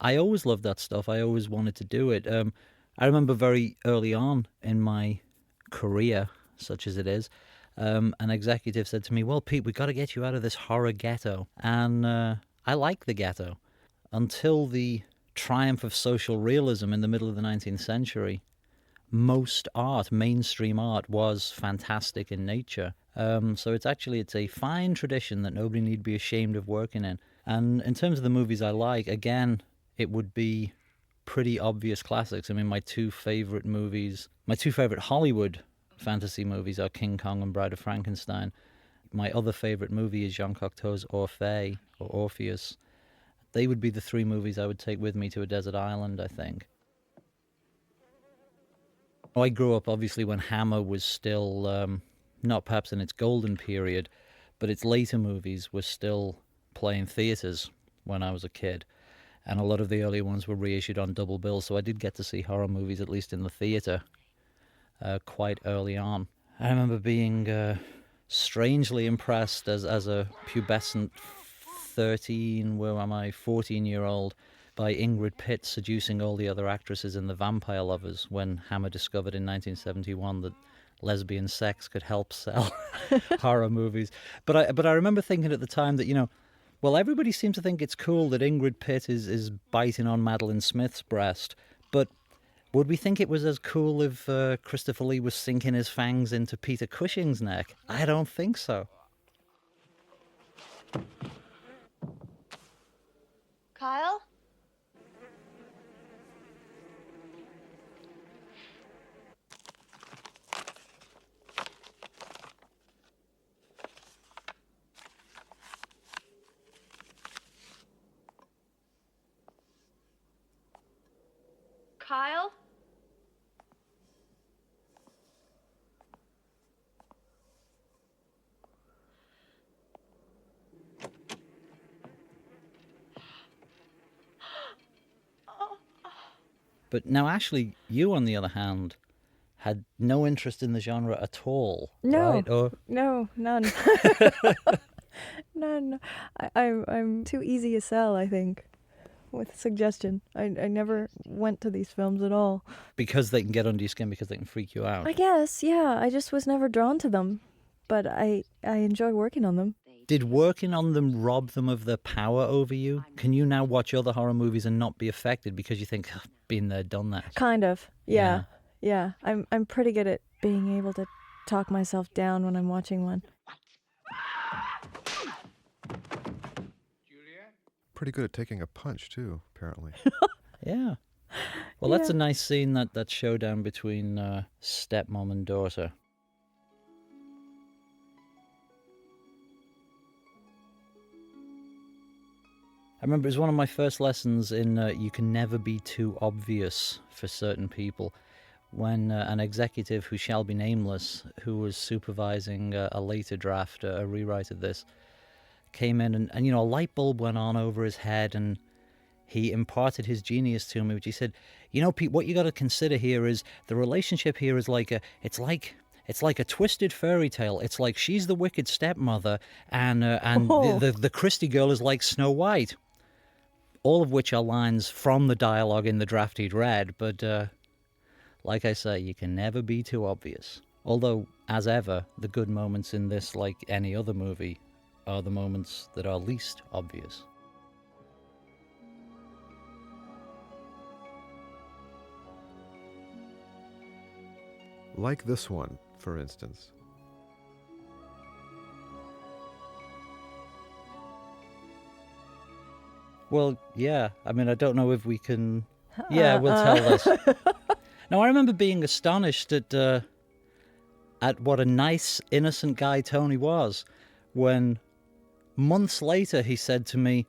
I always loved that stuff. I always wanted to do it. I I remember very early on in my career, such as it is, an executive said to me, well, Pete, we've got to get you out of this horror ghetto. And I like the ghetto. Until the triumph of social realism in the middle of the 19th century, most art, mainstream art, was fantastic in nature. So it's a fine tradition that nobody need be ashamed of working in. And in terms of the movies I like, again, it would be pretty obvious classics. I mean, my two favorite Hollywood fantasy movies are King Kong and Bride of Frankenstein. My other favorite movie is Jean Cocteau's Orpheus, or Orpheus. They would be the three movies I would take with me to a desert island, I think. I grew up, obviously, when Hammer was still, not perhaps in its golden period, but its later movies were still playing theatres when I was a kid. And a lot of the earlier ones were reissued on double bill, so I did get to see horror movies, at least in the theatre, quite early on. I remember being strangely impressed as a pubescent 14-year-old by Ingrid Pitt seducing all the other actresses in The Vampire Lovers when Hammer discovered in 1971 that lesbian sex could help sell horror movies. But I remember thinking at the time that, well, everybody seems to think it's cool that Ingrid Pitt is biting on Madeline Smith's breast, but would we think it was as cool if Christopher Lee was sinking his fangs into Peter Cushing's neck? I don't think so. Kyle? Kyle? But now, Ashley, you, on the other hand, had no interest in the genre at all, No, right? Or... no, none. None. I'm too easy to sell, I think, with suggestion. I never went to these films at all. Because they can get under your skin, because they can freak you out. I guess, yeah. I just was never drawn to them, but I enjoy working on them. Did working on them rob them of their power over you? Can you now watch other horror movies and not be affected because you think, oh, been there, done that? Kind of, yeah. I'm pretty good at being able to talk myself down when I'm watching one. Pretty good at taking a punch, too, apparently. Yeah. Well, that's a nice scene, that showdown between stepmom and daughter. I remember it was one of my first lessons in you can never be too obvious for certain people, when an executive who shall be nameless, who was supervising a later draft, a rewrite of this, came in and a light bulb went on over his head, and he imparted his genius to me, which he said, Pete, what you got to consider here is the relationship here is it's like a twisted fairy tale. It's like she's the wicked stepmother, and the Christie girl is like Snow White. All of which are lines from the dialogue in the draft he'd read, but like I say, you can never be too obvious. Although, as ever, the good moments in this, like any other movie, are the moments that are least obvious. Like this one, for instance. Well, yeah. I mean, I don't know if we can... Yeah, we'll tell this. Now, I remember being astonished at what a nice, innocent guy Tony was, when months later he said to me,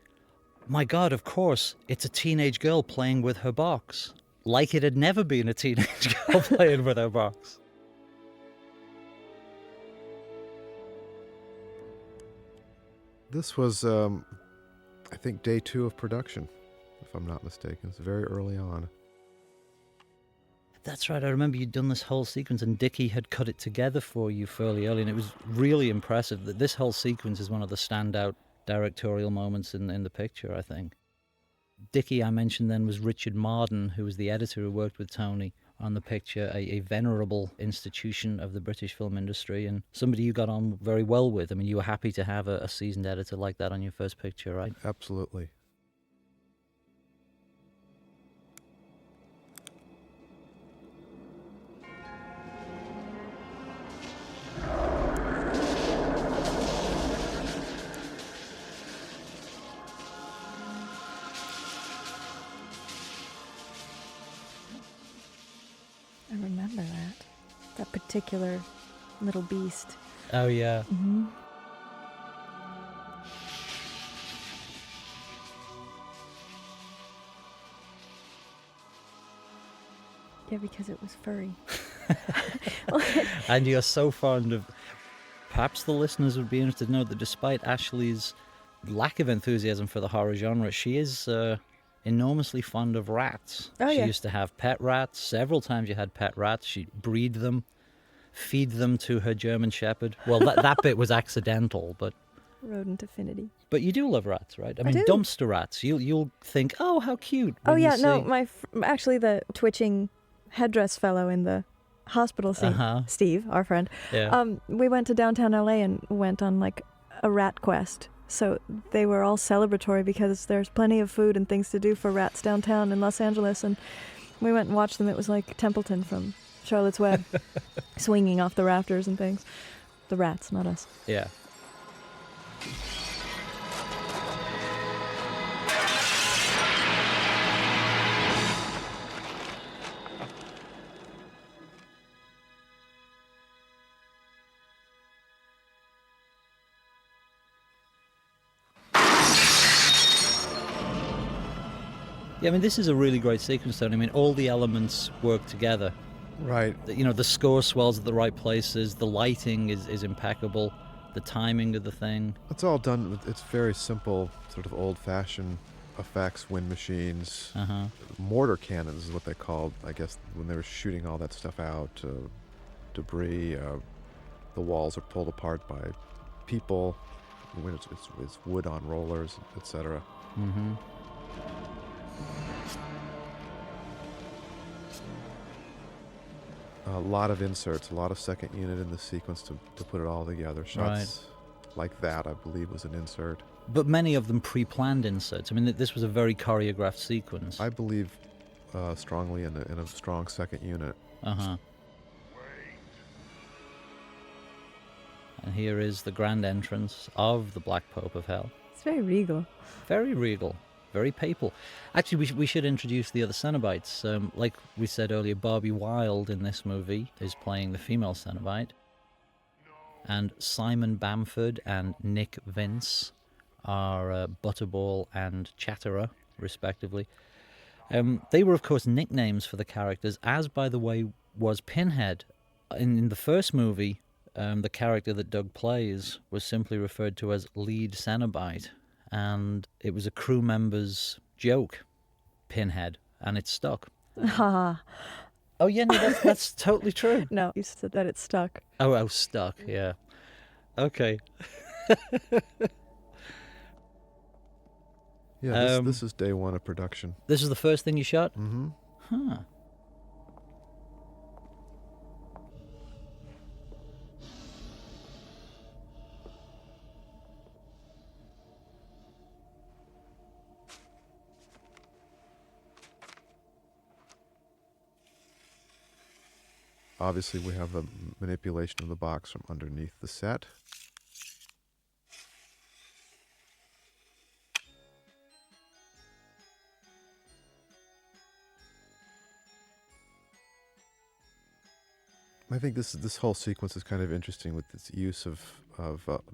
my God, of course, it's a teenage girl playing with her box. Like it had never been a teenage girl playing with her box. This was... I think day 2 of production, if I'm not mistaken. It's very early on. That's right. I remember you'd done this whole sequence and Dickie had cut it together for you fairly early, and it was really impressive. That this whole sequence is one of the standout directorial moments in the picture, I think. Dickie I mentioned then was Richard Marden, who was the editor who worked with Tony on the picture, a venerable institution of the British film industry, and somebody you got on very well with. I mean, you were happy to have a seasoned editor like that on your first picture, right? Absolutely. I remember that particular little beast. Oh, yeah. Mm-hmm. Yeah, because it was furry. And you're so fond of... Perhaps the listeners would be interested to know that despite Ashley's lack of enthusiasm for the horror genre, she is enormously fond of rats. Oh, she yeah. used to have pet rats. Several times you had pet rats. She'd breed them, feed them to her German Shepherd. Well, that bit was accidental, but... Rodent affinity. But you do love rats, right? I mean, do. dumpster rats. You'll think, oh, how cute. Oh, when you yeah, no, see- actually the twitching headdress fellow in the hospital scene, Steve, our friend, Yeah. we went to downtown LA and went on like a rat quest. So they were all celebratory because there's plenty of food and things to do for rats downtown in Los Angeles. And we went and watched them. It was like Templeton from Charlotte's Web, swinging off the rafters and things. The rats, not us. Yeah. Yeah, I mean, this is a really great sequence, though. I mean, all the elements work together. Right. You know, the score swells at the right places, the lighting is impeccable, the timing of the thing. It's all done, it's very simple, sort of old-fashioned effects, wind machines. Mortar cannons is what they called, I guess, when they were shooting all that stuff out, debris. The walls are pulled apart by people. When it's wood on rollers, etc. Mm-hmm. A lot of inserts, a lot of second unit in the sequence to put it all together. Shots like that, I believe, was an insert. But many of them pre-planned inserts. I mean, this was a very choreographed sequence. I believe strongly in a strong second unit. Uh-huh. And here is the grand entrance of the Black Pope of Hell. It's very regal. Very regal. Very papal. Actually, we should introduce the other Cenobites. Like we said earlier, Barbie Wilde in this movie is playing the female Cenobite. And Simon Bamford and Nick Vince are Butterball and Chatterer, respectively. They were, of course, nicknames for the characters, as, by the way, was Pinhead. In the first movie, the character that Doug plays was simply referred to as Lead Cenobite. And it was a crew member's joke, Pinhead, and it stuck. Ha. Oh, yeah, no, that's totally true. No, you said that it stuck. Oh, stuck, yeah. Okay. Yeah, this is day one of production. This is the first thing you shot? Mm-hmm. Huh. Obviously, we have a manipulation of the box from underneath the set. I think this whole sequence is kind of interesting with its use of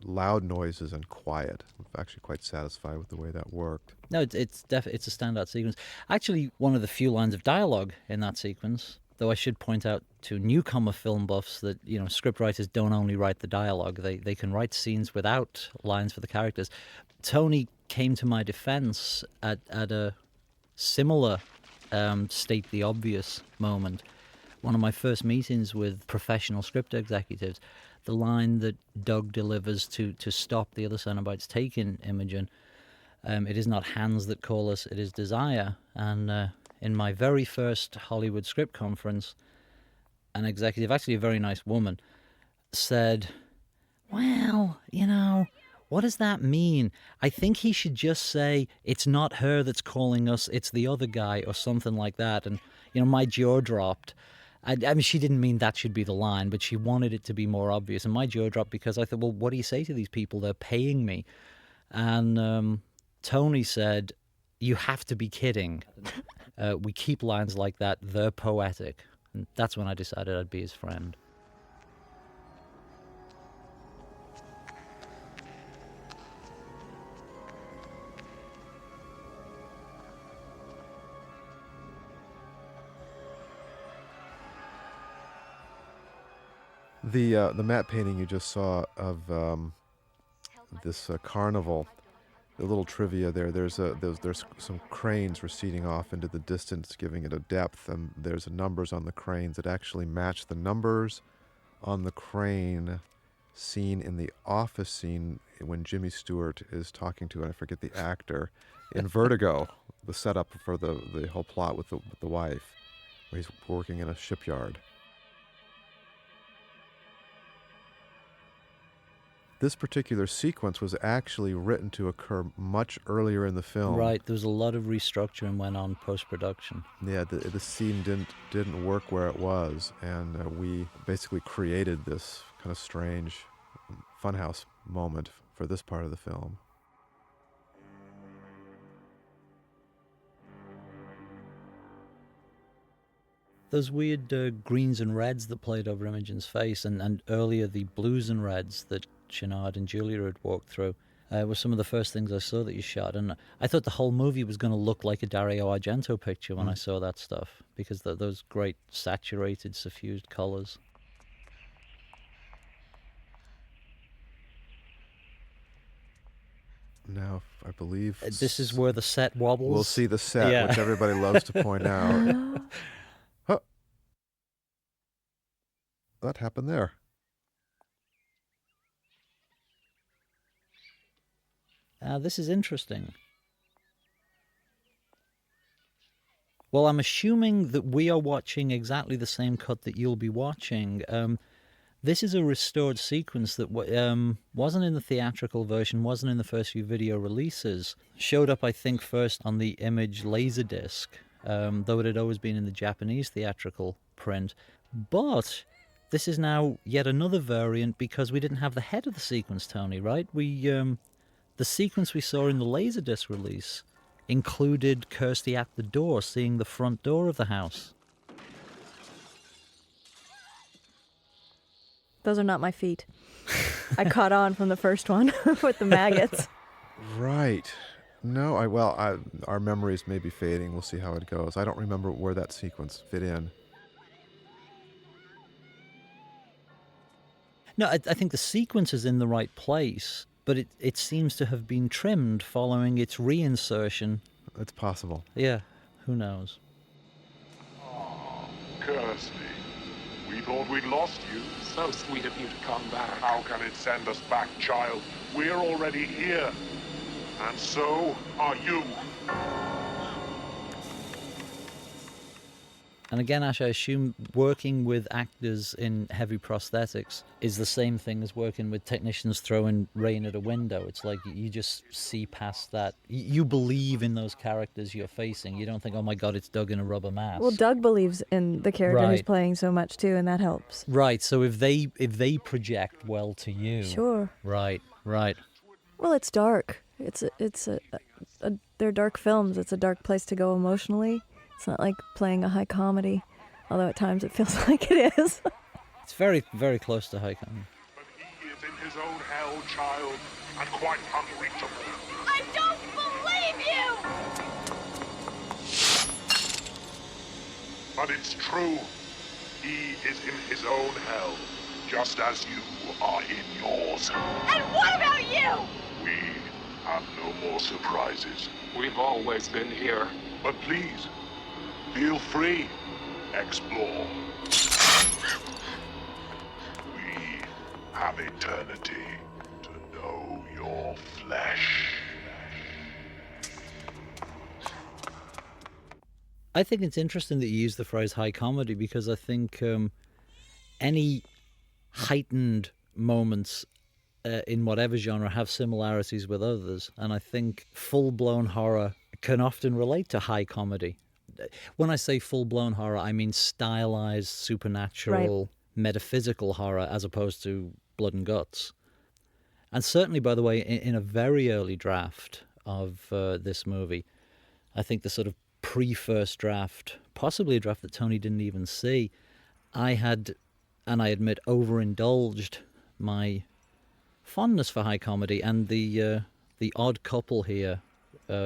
loud noises and quiet. I'm actually quite satisfied with the way that worked. No, it's a standout sequence. Actually, one of the few lines of dialogue in that sequence, though I should point out to newcomer film buffs that, you know, scriptwriters don't only write the dialogue, they can write scenes without lines for the characters. Tony came to my defense at a similar state the obvious moment. One of my first meetings with professional script executives, the line that Doug delivers to stop the other Cenobites taking Imogen, It is not hands that call us, it is desire. And in my very first Hollywood script conference, an executive, actually a very nice woman, said, well, what does that mean? I think he should just say, it's not her that's calling us, it's the other guy, or something like that. And, my jaw dropped. I mean, she didn't mean that should be the line, but she wanted it to be more obvious. And my jaw dropped because I thought, well, what do you say to these people? They're paying me. And Tony said, you have to be kidding. We keep lines like that. They're poetic. And that's when I decided I'd be his friend. The matte painting you just saw of this carnival, the little trivia there's some cranes receding off into the distance, giving it a depth, and there's numbers on the cranes that actually match the numbers on the crane seen in the office scene when Jimmy Stewart is talking to, and I forget the actor, in Vertigo, the setup for the whole plot with the wife, where he's working in a shipyard. This particular sequence was actually written to occur much earlier in the film. Right, there was a lot of restructuring went on post-production. Yeah, the scene didn't work where it was, and we basically created this kind of strange funhouse moment for this part of the film. Those weird greens and reds that played over Imogen's face, and earlier the blues and reds that Channard and Julia had walked through, were some of the first things I saw that you shot. And I thought the whole movie was going to look like a Dario Argento picture when I saw that stuff, because those great saturated, suffused colors. Now, I believe... This is where the set wobbles. We'll see the set, which everybody loves to point out. Huh. That happened there. This is interesting. Well, I'm assuming that we are watching exactly the same cut that you'll be watching. This is a restored sequence that wasn't in the theatrical version, wasn't in the first few video releases. Showed up, I think, first on the Image Laserdisc, though it had always been in the Japanese theatrical print. But this is now yet another variant because we didn't have the head of the sequence, Tony, right? The sequence we saw in the Laserdisc release included Kirsty at the door, seeing the front door of the house. Those are not my feet. I caught on from the first one with the maggots. Right. No, our memories may be fading. We'll see how it goes. I don't remember where that sequence fit in. No, I think the sequence is in the right place, but it seems to have been trimmed following its reinsertion. It's possible. Yeah, who knows? Kirsty, we thought we'd lost you. So sweet of you to come back. How can it send us back, child? We're already here. And so are you. And again, Ash, I assume working with actors in heavy prosthetics is the same thing as working with technicians throwing rain at a window. It's like you just see past that. You believe in those characters you're facing. You don't think, oh my God, it's Doug in a rubber mask. Well, Doug believes in the character he's playing so much too, and that helps. Right, so if they project well to you. Sure. Right. Well, it's dark. They're dark films. It's a dark place to go emotionally. It's not like playing a high comedy, although at times it feels like it is. It's very, very close to high comedy. But he is in his own hell, child, and quite unreachable. I don't believe you! But it's true. He is in his own hell, just as you are in yours. And what about you? We have no more surprises. We've always been here. But please, feel free. Explore. We have eternity to know your flesh. I think it's interesting that you use the phrase high comedy, because I think any heightened moments in whatever genre have similarities with others, and I think full-blown horror can often relate to high comedy. When I say full-blown horror, I mean stylized, supernatural, metaphysical horror, as opposed to blood and guts. And certainly, by the way, in a very early draft of this movie, I think the sort of pre-first draft, possibly a draft that Tony didn't even see, I had, and I admit, overindulged my fondness for high comedy, and the odd couple here,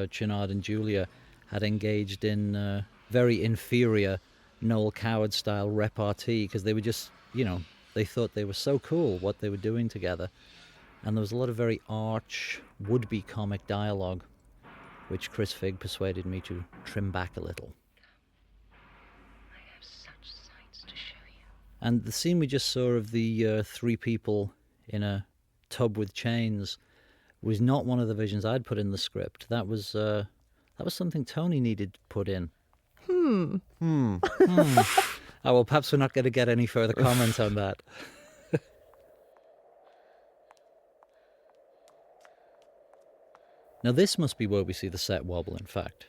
Channard and Julia, had engaged in very inferior Noel Coward style repartee, because they were just, they thought they were so cool what they were doing together, and there was a lot of very arch would-be comic dialogue, which Chris Figg persuaded me to trim back a little. I have such sights to show you. And the scene we just saw of the three people in a tub with chains was not one of the visions I'd put in the script. That was something Tony needed put in. Oh, well, perhaps we're not going to get any further comment on that. Now, this must be where we see the set wobble, in fact.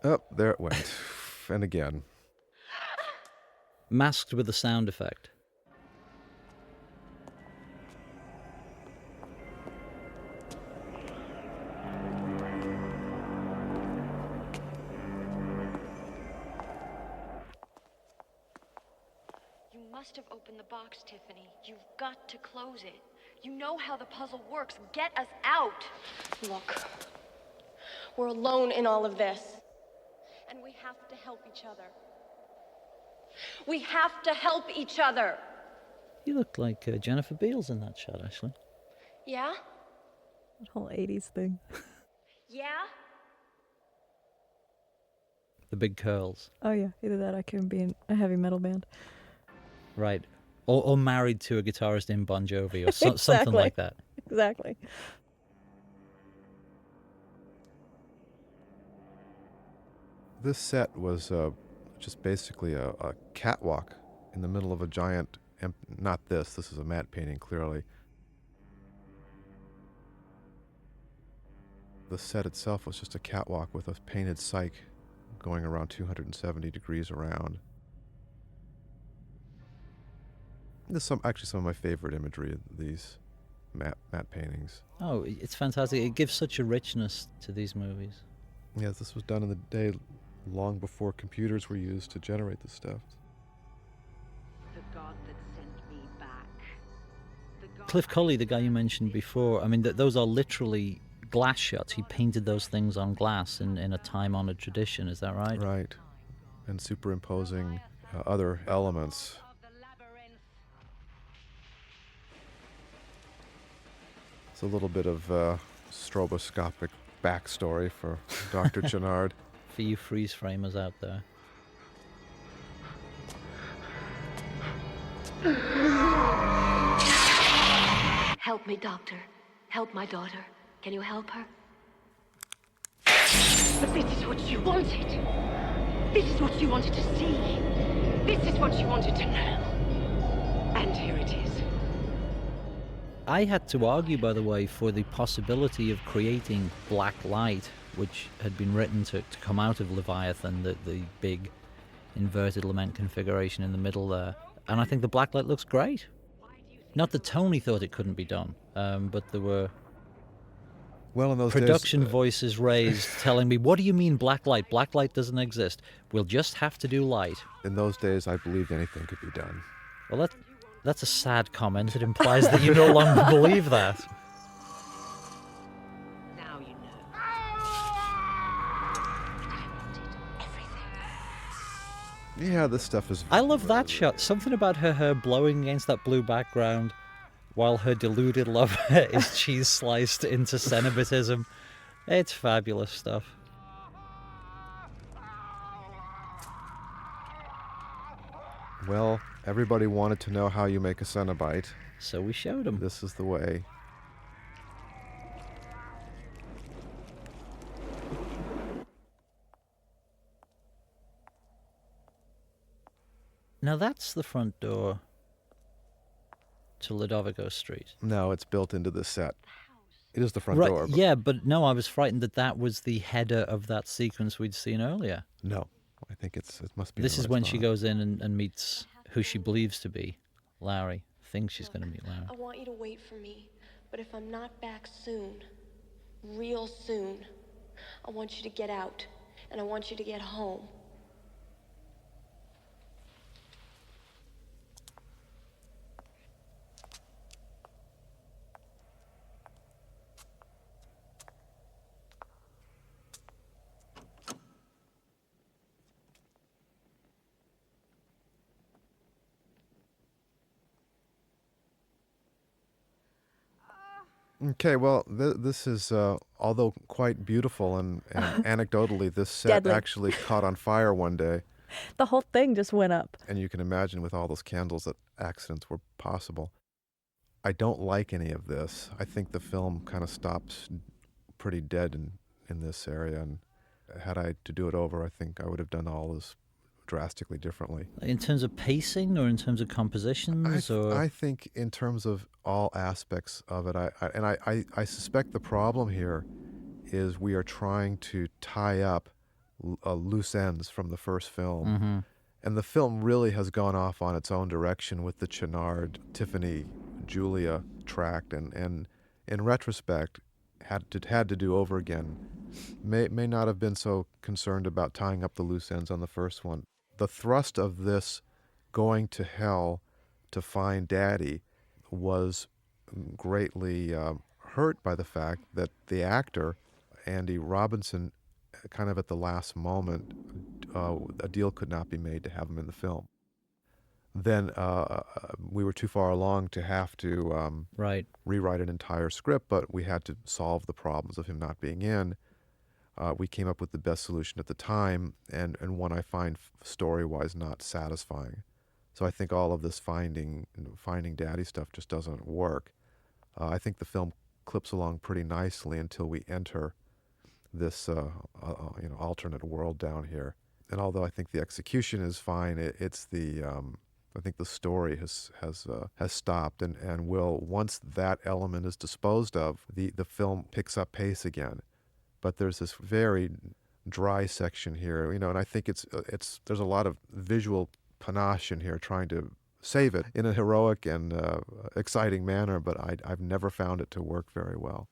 Oh, there it went. And again. Masked with a sound effect. You must have opened the box, Tiffany. You've got to close it. You know how the puzzle works. Get us out. Look, we're alone in all of this. And we have to help each other. We have to help each other. You look like Jennifer Beals in that shot, actually. Yeah? That whole 80s thing. Yeah? The big curls. Oh, yeah. Either that or I can be in a heavy metal band. Right. Or married to a guitarist in Bon Jovi or something like that. Exactly. This set was just basically a catwalk in the middle of a giant, not this is a matte painting, clearly. The set itself was just a catwalk with a painted cyc going around 270 degrees around. This is actually some of my favorite imagery of these matte paintings. Oh, it's fantastic. It gives such a richness to these movies. Yes, this was done in the day long before computers were used to generate this stuff. The God that sent me back. Cliff Colley, the guy you mentioned before, I mean, those are literally glass shots. He painted those things on glass in a time-honored tradition, is that right? Right. And superimposing other elements. It's a little bit of stroboscopic backstory for Dr. Channard. For you freeze framers out there. Help me, Doctor. Help my daughter. Can you help her? But this is what you wanted. This is what you wanted to see. This is what you wanted to know. And here it is. I had to argue, by the way, for the possibility of creating black light, which had been written to come out of Leviathan, the big inverted Lament configuration in the middle there. And I think the black light looks great. Not that Tony thought it couldn't be done, but there were in those production days, voices raised telling me, what do you mean black light? Black light doesn't exist. We'll just have to do light. In those days, I believed anything could be done. Well, that's a sad comment. It implies that you no longer believe that. Now you know. Yeah, this stuff is... I love that shot. Something about her hair blowing against that blue background while her deluded lover is cheese sliced into Cenobitism. It's fabulous stuff. Well, Everybody wanted to know how you make a Cenobite. So we showed them. This is the way. Now that's the front door to Ludovico Street. No, it's built into the set. It is the front Right, door. But yeah, but no, I was frightened that was the header of that sequence we'd seen earlier. No, I think it must be. This in is the when right she spot. goes in and meets who she believes to be Larry. Thinks she's going to meet Larry. I want you to wait for me, but if I'm not back soon, real soon, I want you to get out, and I want you to get home. Okay, well, this is, although quite beautiful and anecdotally, this set Deadly. actually caught on fire one day. The whole thing just went up. And you can imagine with all those candles that accidents were possible. I don't like any of this. I think the film kind of stops pretty dead in this area. And had I to do it over, I think I would have done all this drastically differently. In terms of pacing or in terms of compositions? I think in terms of all aspects of it, I suspect the problem here is we are trying to tie up loose ends from the first film. Mm-hmm. And the film really has gone off on its own direction with the Channard, Tiffany, Julia tract, and in retrospect, had to do over again. May not have been so concerned about tying up the loose ends on the first one. The thrust of this going to hell to find Daddy was greatly hurt by the fact that the actor, Andy Robinson, kind of at the last moment, a deal could not be made to have him in the film. Then we were too far along to have to rewrite an entire script, but we had to solve the problems of him not being in. We came up with the best solution at the time, and one I find story-wise not satisfying. So I think all of this finding Daddy stuff just doesn't work. I think the film clips along pretty nicely until we enter this alternate world down here. And although I think the execution is fine, it's the I think the story has stopped and will, once that element is disposed of, the film picks up pace again. But there's this very dry section here, and I think there's a lot of visual panache in here trying to save it in a heroic and exciting manner, but I've never found it to work very well.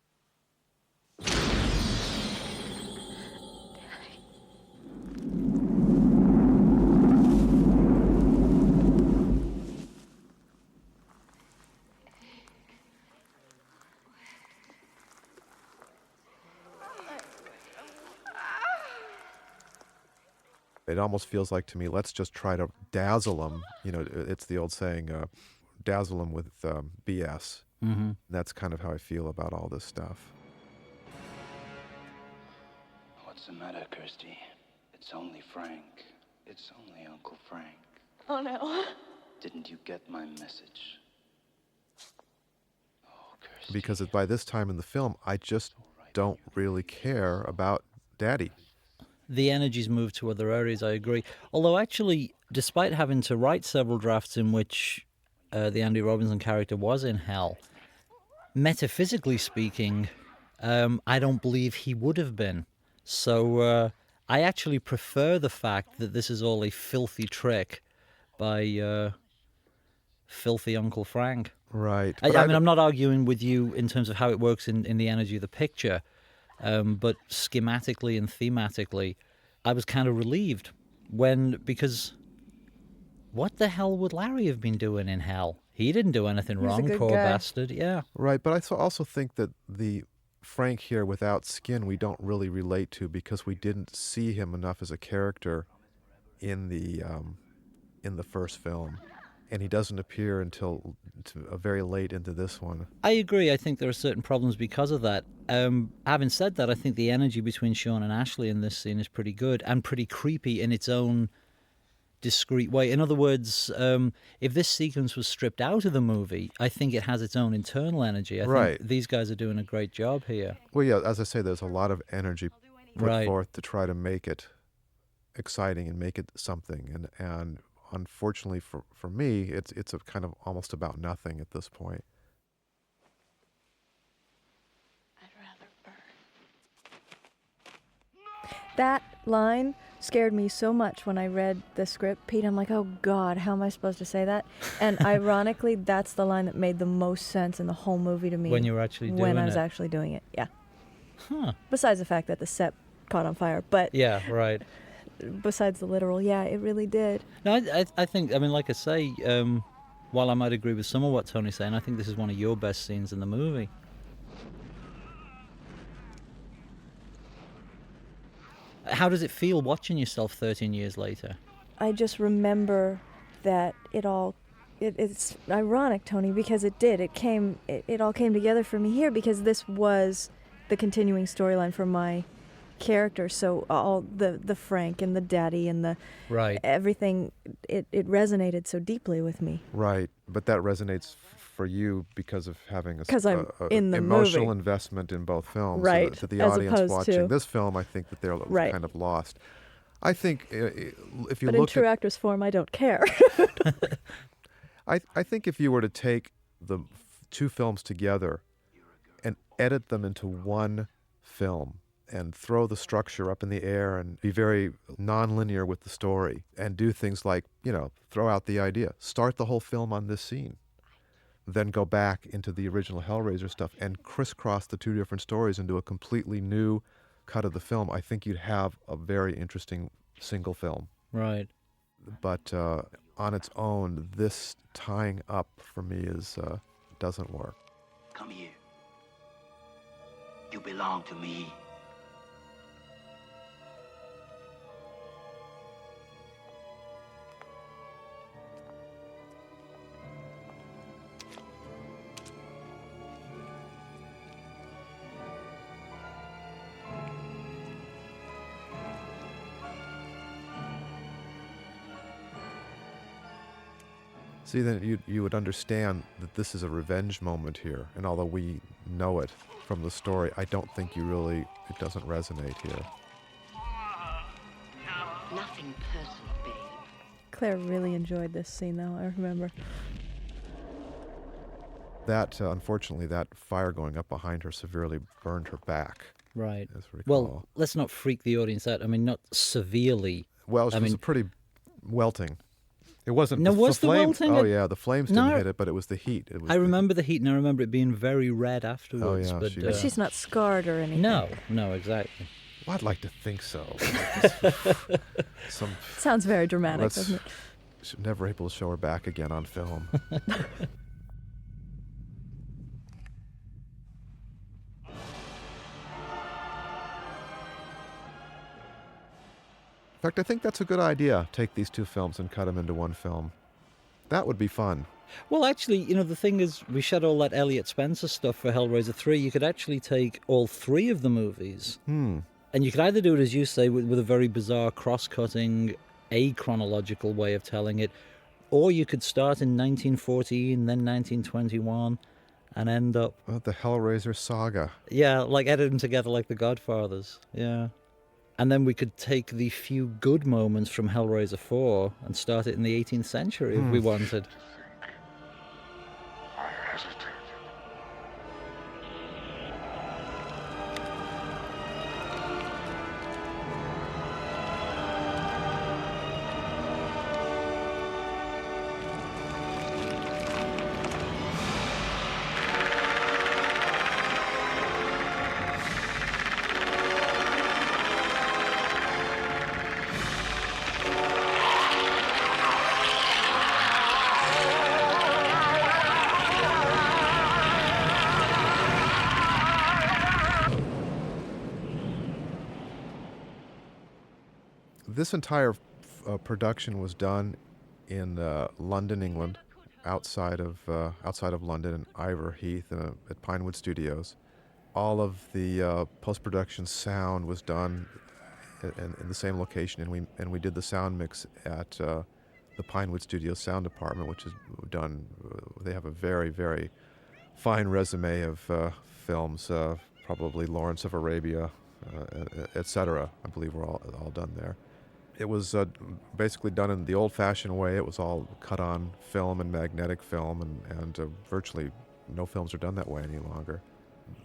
It almost feels like to me, let's just try to dazzle them. It's the old saying, dazzle them with BS. Mm-hmm. That's kind of how I feel about all this stuff. What's the matter, Kirsty? It's only Frank. It's only Uncle Frank. Oh, no. Didn't you get my message? Oh, Kirsty. Because by this time in the film, I just don't really care about Daddy. The energy's moved to other areas, I agree. Although actually, despite having to write several drafts in which the Andy Robinson character was in hell, metaphysically speaking, I don't believe he would have been. So I actually prefer the fact that this is all a filthy trick by filthy Uncle Frank. Right. I mean, I'm not arguing with you in terms of how it works in the energy of the picture. But schematically and thematically, I was kind of relieved because what the hell would Larry have been doing in hell? He didn't do anything wrong, poor bastard. Yeah. Right, but I also think that the Frank here without skin we don't really relate to because we didn't see him enough as a character in the first film. And he doesn't appear until very late into this one. I agree. I think there are certain problems because of that. Having said that, I think the energy between Sean and Ashley in this scene is pretty good and pretty creepy in its own discreet way. In other words, if this sequence was stripped out of the movie, I think it has its own internal energy. I think these guys are doing a great job here. Well, yeah, as I say, there's a lot of energy put forth to try to make it exciting and make it something. And unfortunately for me, it's a kind of almost about nothing at this point. That line scared me so much when I read the script, Pete. I'm like, oh God, how am I supposed to say that? And ironically, that's the line that made the most sense in the whole movie to me. When you were actually doing it? When I was actually doing it, yeah. Huh. Besides the fact that the set caught on fire, but... Yeah, right. Besides the literal, yeah, it really did. No, I think, I mean, like I say, while I might agree with some of what Tony's saying, I think this is one of your best scenes in the movie. How does it feel watching yourself 13 years later? I just remember that it's ironic, Tony, because it all came together for me here, because this was the continuing storyline for my character. So all the Frank and the daddy and the everything, it resonated so deeply with me. Right, but that resonates for you because of having in the emotional movie. Investment in both films. Right, To the as audience opposed watching to, this film, I think that they're kind of lost. I think if you but look in true actress form, I don't care. I think if you were to take the two films together and edit them into one film and throw the structure up in the air and be very non-linear with the story and do things like, throw out the idea, start the whole film on this scene, then go back into the original Hellraiser stuff and crisscross the two different stories into a completely new cut of the film, I think you'd have a very interesting single film. Right. But on its own, this tying up for me doesn't work. Come here. You belong to me. See, then you would understand that this is a revenge moment here, and although we know it from the story, I don't think it doesn't resonate here. Nothing personal, babe. Claire really enjoyed this scene, though, I remember. That, unfortunately, that fire going up behind her severely burned her back. Right. As we recall. Well, let's not freak the audience out. I mean, not severely. Well, it was a pretty welting. It wasn't the flames. welting? Oh, yeah, the flames didn't hit it, but it was the heat. I remember the heat, and I remember it being very red afterwards. Oh, yeah, but she's not scarred or anything. No, exactly. Well, I'd like to think so. Sounds very dramatic, doesn't it? Never able to show her back again on film. In fact, I think that's a good idea. Take these two films and cut them into one film. That would be fun. Well, actually, the thing is, we shot all that Elliot Spencer stuff for Hellraiser 3. You could actually take all three of the movies. And you could either do it, as you say, with a very bizarre cross-cutting, achronological way of telling it, or you could start in 1914, then 1921, and end up... the Hellraiser saga. Yeah, like edit them together like The Godfathers. Yeah. And then we could take the few good moments from Hellraiser 4 and start it in the 18th century if we wanted. I hesitate. This entire production was done in London, England, outside of London in Ivor Heath at Pinewood Studios. All of the post-production sound was done in the same location, and we did the sound mix at the Pinewood Studios sound department, which is done. They have a very, very fine resume of films, probably Lawrence of Arabia, etc. I believe were all done there. It was basically done in the old-fashioned way. It was all cut on film and magnetic film, and virtually no films are done that way any longer.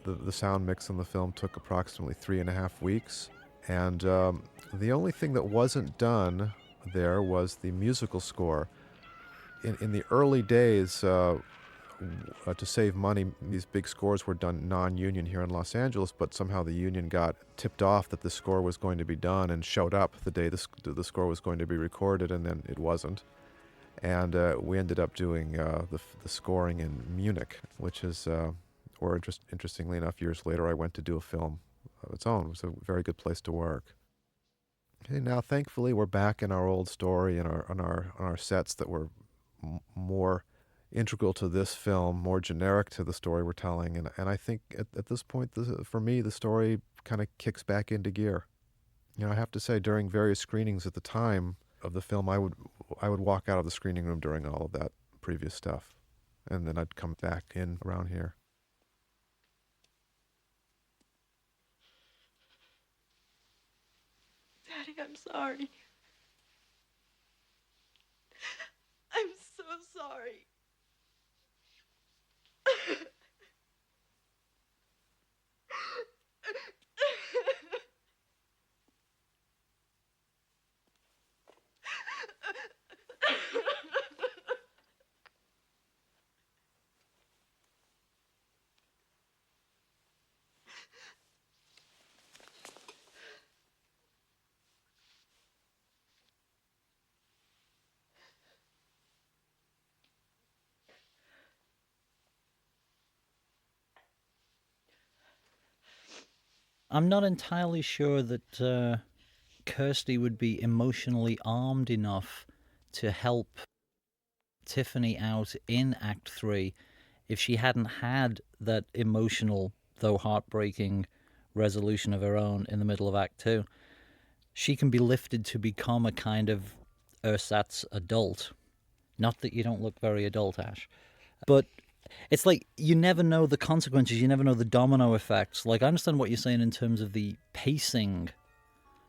The sound mix on the film took approximately 3.5 weeks, and the only thing that wasn't done there was the musical score. In the early days, to save money, these big scores were done non-union here in Los Angeles, but somehow the union got tipped off that the score was going to be done and showed up the day the score was going to be recorded, and then it wasn't. And we ended up doing the scoring in Munich, which is where, interestingly enough, years later I went to do a film of its own. It was a very good place to work. Okay, now thankfully we're back in our old story and on our sets that were more integral to this film, more generic to the story we're telling, and I think at this point, for me, the story kind of kicks back into gear. You know, I have to say, during various screenings at the time of the film, I would walk out of the screening room during all of that previous stuff, and then I'd come back in around here. Daddy, I'm sorry. I'm so sorry. I'm not entirely sure that Kirsty would be emotionally armed enough to help Tiffany out in Act 3 if she hadn't had that emotional, though heartbreaking, resolution of her own in the middle of Act 2. She can be lifted to become a kind of ersatz adult. Not that you don't look very adult, Ash. But it's like you never know the consequences, you never know the domino effects. Like, I understand what you're saying in terms of the pacing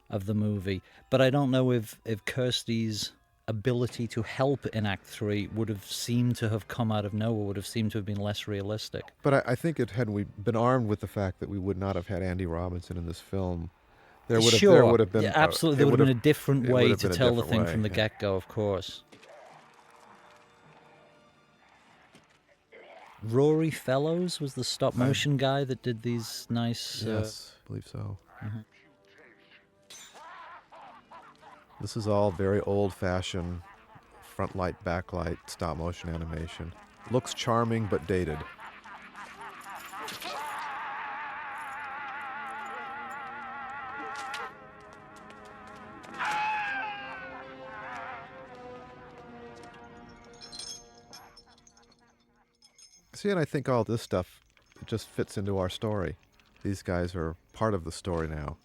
of the movie, but I don't know if Kirsty's ability to help in Act 3 would have seemed to have come out of nowhere, would have seemed to have been less realistic. But I think had we been armed with the fact that we would not have had Andy Robinson in this film, there would have been... Yeah, absolutely, there would have been a different way to tell the thing from the get-go, of course. Rory Fellows was the stop-motion guy that did these nice... Yes, I believe so. This is all very old-fashioned front light, back light, stop-motion animation. Looks charming, but dated. See, and I think all this stuff just fits into our story. These guys are part of the story now.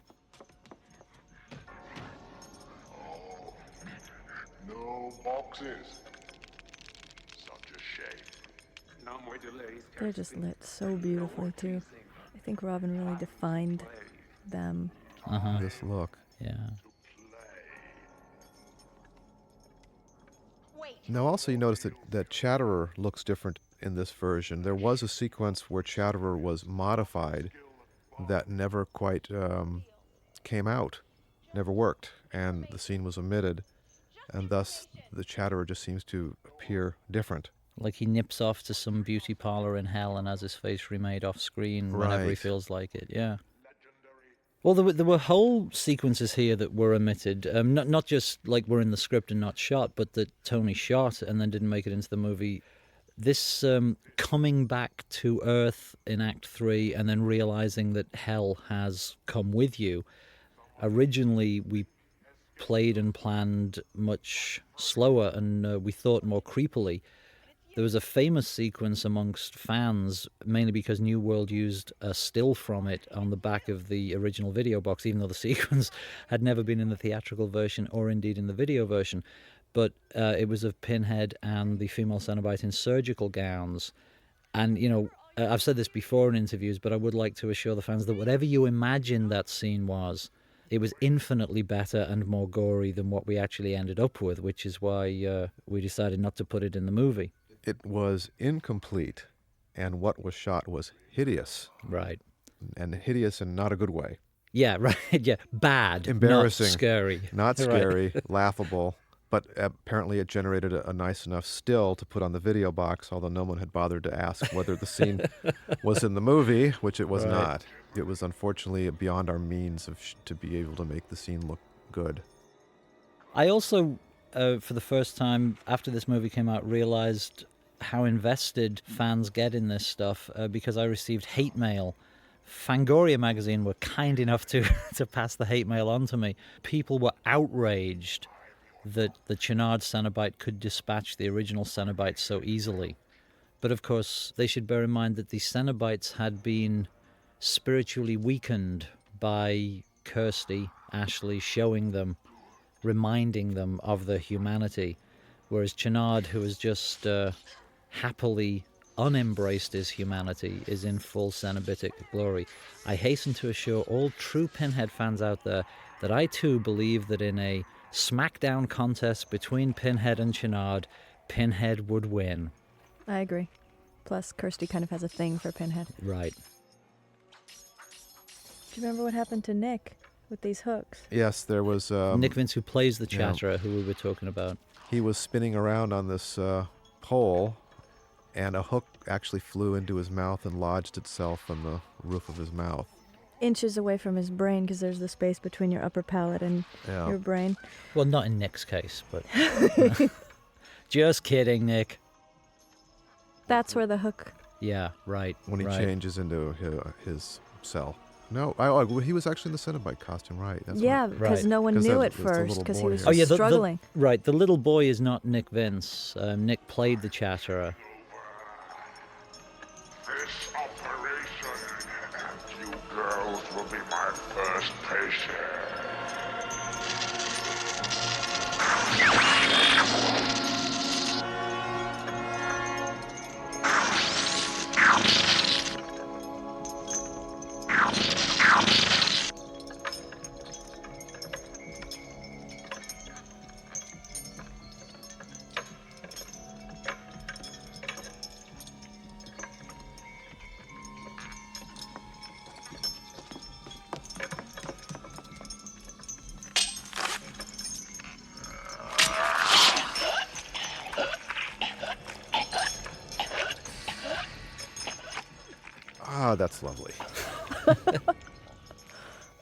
No boxes. Such a shame. No more delays. They're just lit so beautifully, too. I think Robin really defined them. This look. Yeah. Now, also, you notice that Chatterer looks different in this version. There was a sequence where Chatterer was modified that never quite came out, never worked, and the scene was omitted, and thus the Chatterer just seems to appear different. Like he nips off to some beauty parlor in hell and has his face remade off screen whenever he feels like it, yeah. Well, there were whole sequences here that were omitted, not just like were in the script and not shot, but that Tony shot and then didn't make it into the movie. This coming back to Earth in Act 3 and then realizing that hell has come with you. Originally, we played and planned much slower and we thought more creepily. There was a famous sequence amongst fans, mainly because New World used a still from it on the back of the original video box, even though the sequence had never been in the theatrical version or indeed in the video version. But it was of Pinhead and the female Cenobite in surgical gowns. And, you know, I've said this before in interviews, but I would like to assure the fans that whatever you imagine that scene was, it was infinitely better and more gory than what we actually ended up with, which is why we decided not to put it in the movie. It was incomplete, and what was shot was hideous. Right. And hideous in not a good way. Yeah, right. Yeah, bad. Embarrassing. Not scary. Not scary, Right. Laughable. But apparently it generated a nice enough still to put on the video box, although no one had bothered to ask whether the scene was in the movie, which it was Right. not. It was unfortunately beyond our means to be able to make the scene look good. I also, for the first time after this movie came out, realized how invested fans get in this stuff because I received hate mail. Fangoria magazine were kind enough to pass the hate mail on to me. People were outraged that the Channard Cenobite could dispatch the original Cenobite so easily. But of course, they should bear in mind that the Cenobites had been spiritually weakened by Kirsty, Ashley, showing them, reminding them of their humanity, whereas Channard, who has just happily unembraced his humanity, is in full Cenobitic glory. I hasten to assure all true Pinhead fans out there that I too believe that in a smackdown contest between Pinhead and Channard, Pinhead would win. I agree. Plus, Kirsty kind of has a thing for Pinhead. Right. Do you remember what happened to Nick with these hooks? Yes, there was... Nick Vince, who plays the Chatterer, who we were talking about. He was spinning around on this pole, and a hook actually flew into his mouth and lodged itself on the roof of his mouth. Inches away from his brain, because there's the space between your upper palate and your brain. Well, not in Nick's case, but... Just kidding, Nick. That's where the hook... Yeah, right. When he right. changes into his cell. No, he was actually in the Cenobite costume, right? That's yeah, because no one knew at first, because he was struggling. Right, the little boy is not Nick Vince. Nick played the Chatterer. This operation, and you girls will be my first patient. Ah, that's lovely.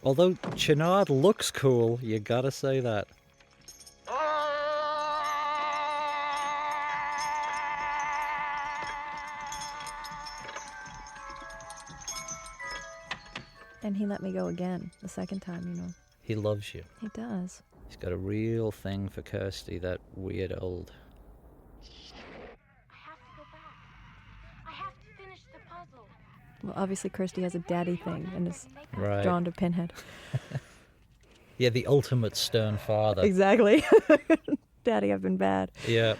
Although Channard looks cool, you gotta say that. And he let me go again, the second time, you know. He loves you. He does. He's got a real thing for Kirsty, that weird old... Well, obviously Kirsty has a daddy thing and is Right. drawn to Pinhead. Yeah, the ultimate stern father. Exactly. Daddy, I've been bad. Yeah.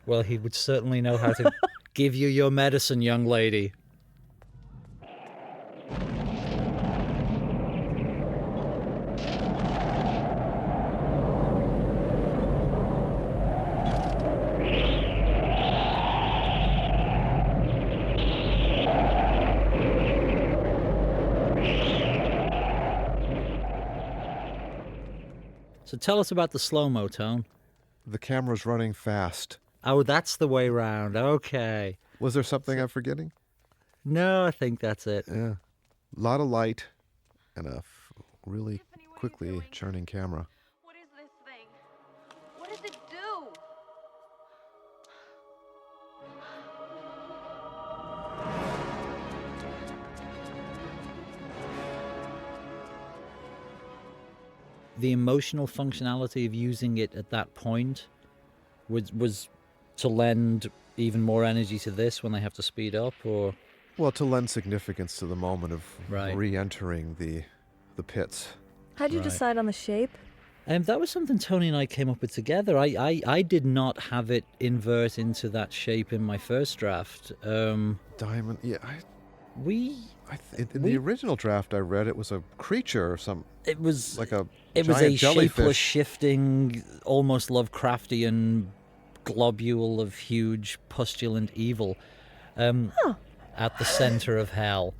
Well, he would certainly know how to give you your medicine, young lady. So tell us about the slow-mo, Tone. The camera's running fast. Oh, that's the way round. Okay. Was there something I'm forgetting? No, I think that's it. Yeah. A lot of light and a really quickly churning camera. What is this thing? What does it do? The emotional functionality of using it at that point was to lend even more energy to this when they have to speed up, or? Well, to lend significance to the moment of Right. re-entering the pits. How'd you Right. decide on the shape? That was something Tony and I came up with together. I did not have it invert into that shape in my first draft. Diamond, yeah. In The original draft I read, it was a creature or some. It was like a. It was giant a jellyfish. shapeless, shifting, almost Lovecraftian globule of huge, pustulant evil at the center of hell.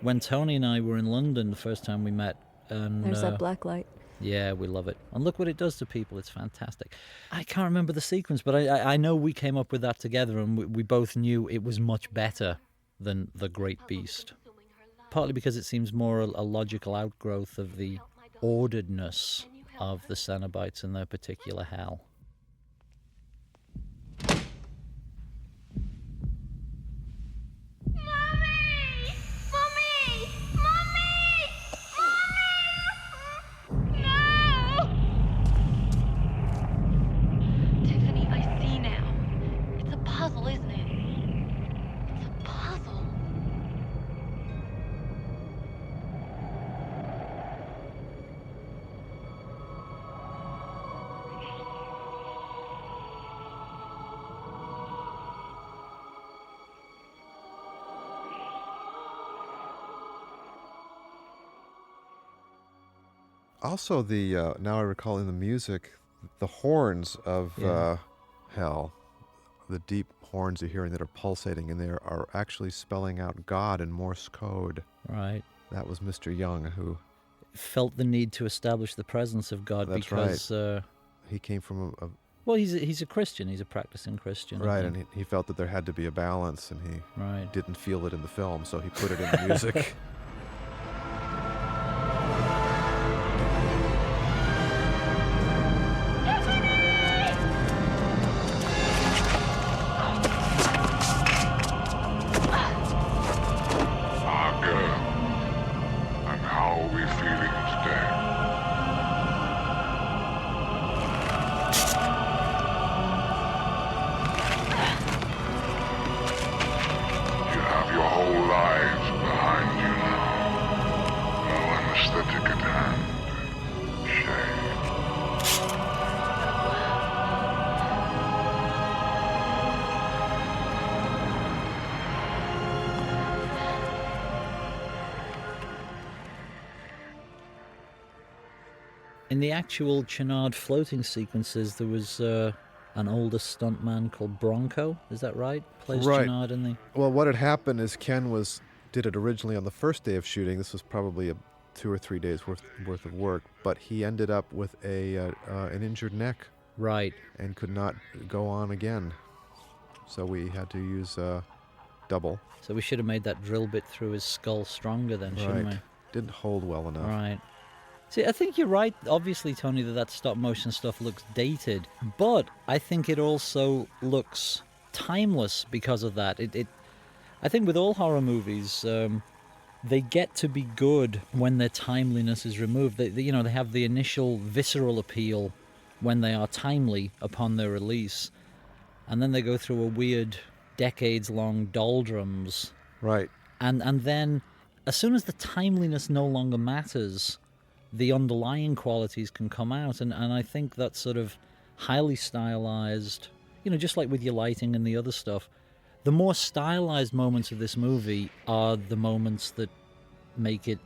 When Tony and I were in London the first time we met, and There's that black light. yeah, we love it. And look what it does to people. It's fantastic. I can't remember the sequence, but I know we came up with that together, and we both knew it was much better than The Great Beast. Partly because it seems more a logical outgrowth of the orderedness of the Cenobites and their particular hell. Tiffany, I see now. It's a puzzle, isn't it? It's a puzzle. Also, the now I recall in the music, the horns of hell, the deep horns you're hearing that are pulsating in there are actually spelling out God in Morse code. Right. That was Mr. Young who felt the need to establish the presence of God. That's because right. He came from a well, he's a Christian. He's a practicing Christian. right, and he felt that there had to be a balance, and he didn't feel it in the film, so he put it in the music. And how are we feeling today? You have your whole lives behind you now. No anesthetic at hand. In the actual Channard floating sequences, there was an older stuntman called Bronco. Is that right? Plays Right. Channard in the... Well, what had happened is Ken did it originally on the first day of shooting. This was probably 2 or 3 days worth of work, but he ended up with an injured neck. Right. And could not go on again. So we had to use double. So we should have made that drill bit through his skull stronger then, shouldn't we? Didn't hold well enough. Right. See, I think you're right, obviously, Tony, that stop-motion stuff looks dated, but I think it also looks timeless because of that. I think with all horror movies, they get to be good when their timeliness is removed. They have the initial visceral appeal when they are timely upon their release, and then they go through a weird decades-long doldrums. Right. And then, as soon as the timeliness no longer matters, the underlying qualities can come out, and I think that sort of highly stylized, just like with your lighting and the other stuff, the more stylized moments of this movie are the moments that make it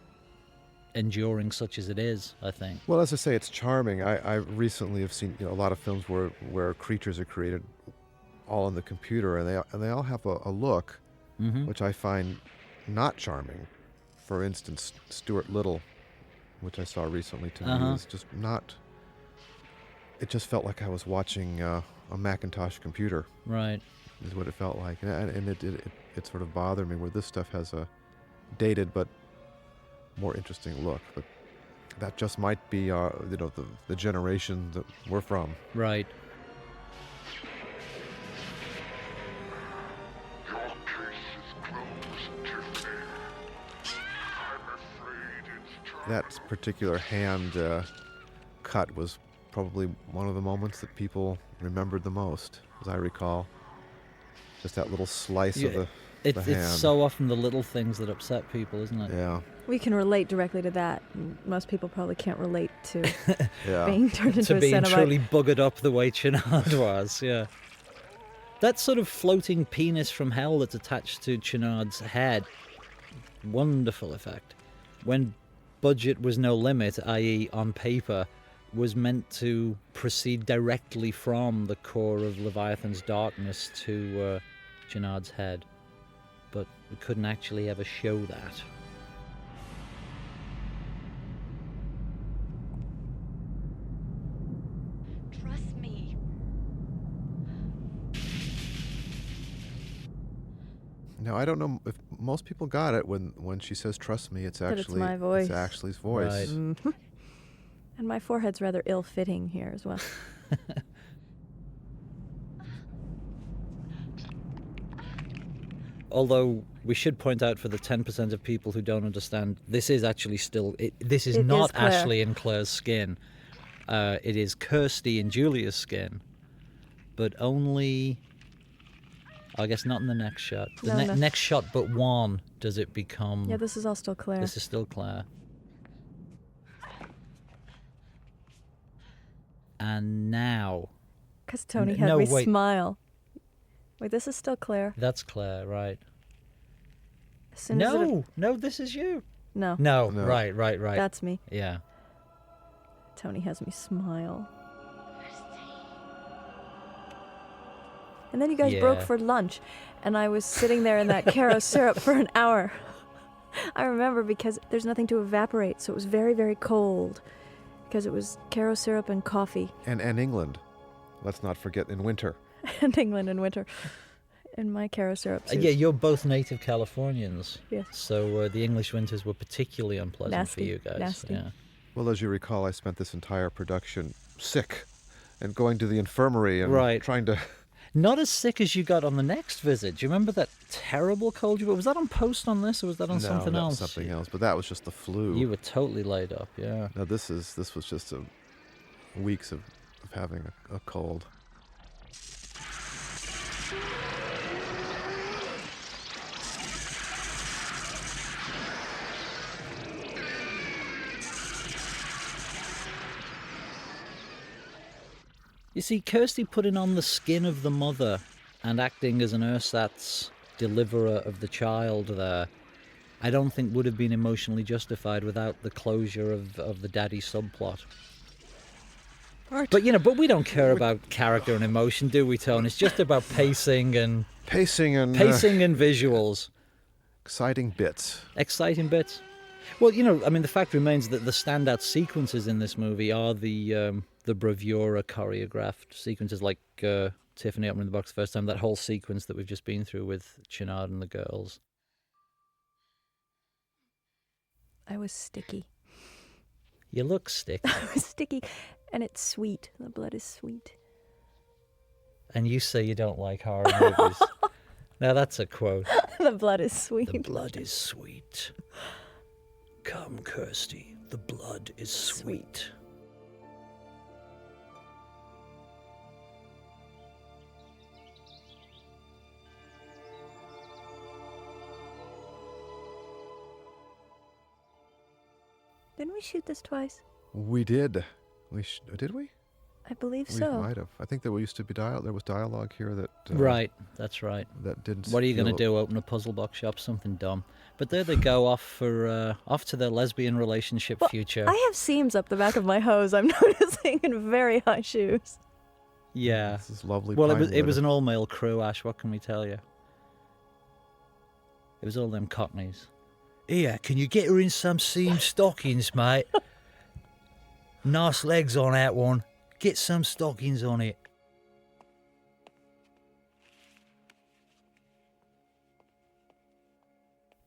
enduring such as it is, I think. Well, as I say, it's charming. I recently have seen a lot of films where creatures are created all on the computer, and they all have a look, which I find not charming. For instance, Stuart Little, which I saw recently, to me is just not. It just felt like I was watching a Macintosh computer. Right. Is what it felt like, and it sort of bothered me where this stuff has a dated but more interesting look. But that just might be the generation that we're from. Right. Your case is closed, Tiffany. I'm afraid it's time. That particular hand cut was probably one of the moments that people remembered the most, as I recall. Just that little slice of the hand. It's so often the little things that upset people, isn't it? Yeah. We can relate directly to that. Most people probably can't relate to Yeah. being turned into To a being Cenobite. truly buggered up the way Channard was, yeah. That sort of floating penis from hell that's attached to Channard's head, wonderful effect. When budget was no limit, i.e. on paper, was meant to proceed directly from the core of Leviathan's darkness to Channard's head. But we couldn't actually ever show that. Trust me. Now, I don't know if most people got it when she says "trust me." It's But it's actually my voice. It's Ashley's voice. Right. Mhm. And my forehead's rather ill-fitting here as well. Although we should point out for the 10% of people who don't understand, this is actually still... this is It not is Claire. Ashley and Claire's skin. It is Kirsty and Julia's skin. But only... I guess not in the next shot. The No. next shot but one does it become... Yeah, this is all still Claire. This is still Claire. And now... Because Tony had no, me wait. smile. Wait, this is still Claire. That's Claire, right. As soon as No, this is you. No. No, No. right. That's me. Yeah. Tony has me smile. And then you guys broke Yeah. for lunch, and I was sitting there in that Caro syrup for an hour. I remember because there's nothing to evaporate, so it was very, very cold. Because it was Caro syrup and coffee. And England. Let's not forget in winter. And England in winter. And my Caro syrup soup. Yeah, you're both native Californians. Yes. So the English winters were particularly unpleasant Nasty, for you guys. nasty. Yeah. Well, as you recall, I spent this entire production sick and going to the infirmary and Right. trying to... Not as sick as you got on the next visit. Do you remember that terrible cold you got? Was that on post on this, or was that on something that else? was something else, but that was just the flu. You were totally laid up, yeah. No, this was just weeks of having a cold. You see, Kirsty putting on the skin of the mother and acting as an ersatz deliverer of the child there, I don't think would have been emotionally justified without the closure of the daddy subplot. Right. But but we don't care about character and emotion, do we, Tone? It's just about pacing and visuals. Exciting bits. Exciting bits. Well, the fact remains that the standout sequences in this movie are the bravura choreographed sequences, like Tiffany opening the box the first time, that whole sequence that we've just been through with Channard and the girls. I was sticky. You look sticky. I was sticky, and it's sweet. The blood is sweet. And you say you don't like horror movies. Now that's a quote. The blood is sweet. The blood is sweet. Come, Kirsty, the blood is sweet. Didn't we shoot this twice? We did. Did we? I believe We so. might have. I think there used to be there was dialogue here that... Right, that's right. That didn't... What are you going to feel- do? Open a puzzle box shop? Something dumb. But there they go, off to their lesbian relationship future. I have seams up the back of my hose, I'm noticing, in very high shoes. Yeah. This is lovely. Well, pine it was wood. an all-male crew, Ash. What can we tell you? It was all them cockneys. Here, can you get her in some seam stockings, mate? Nice legs on that one. Get some stockings on it.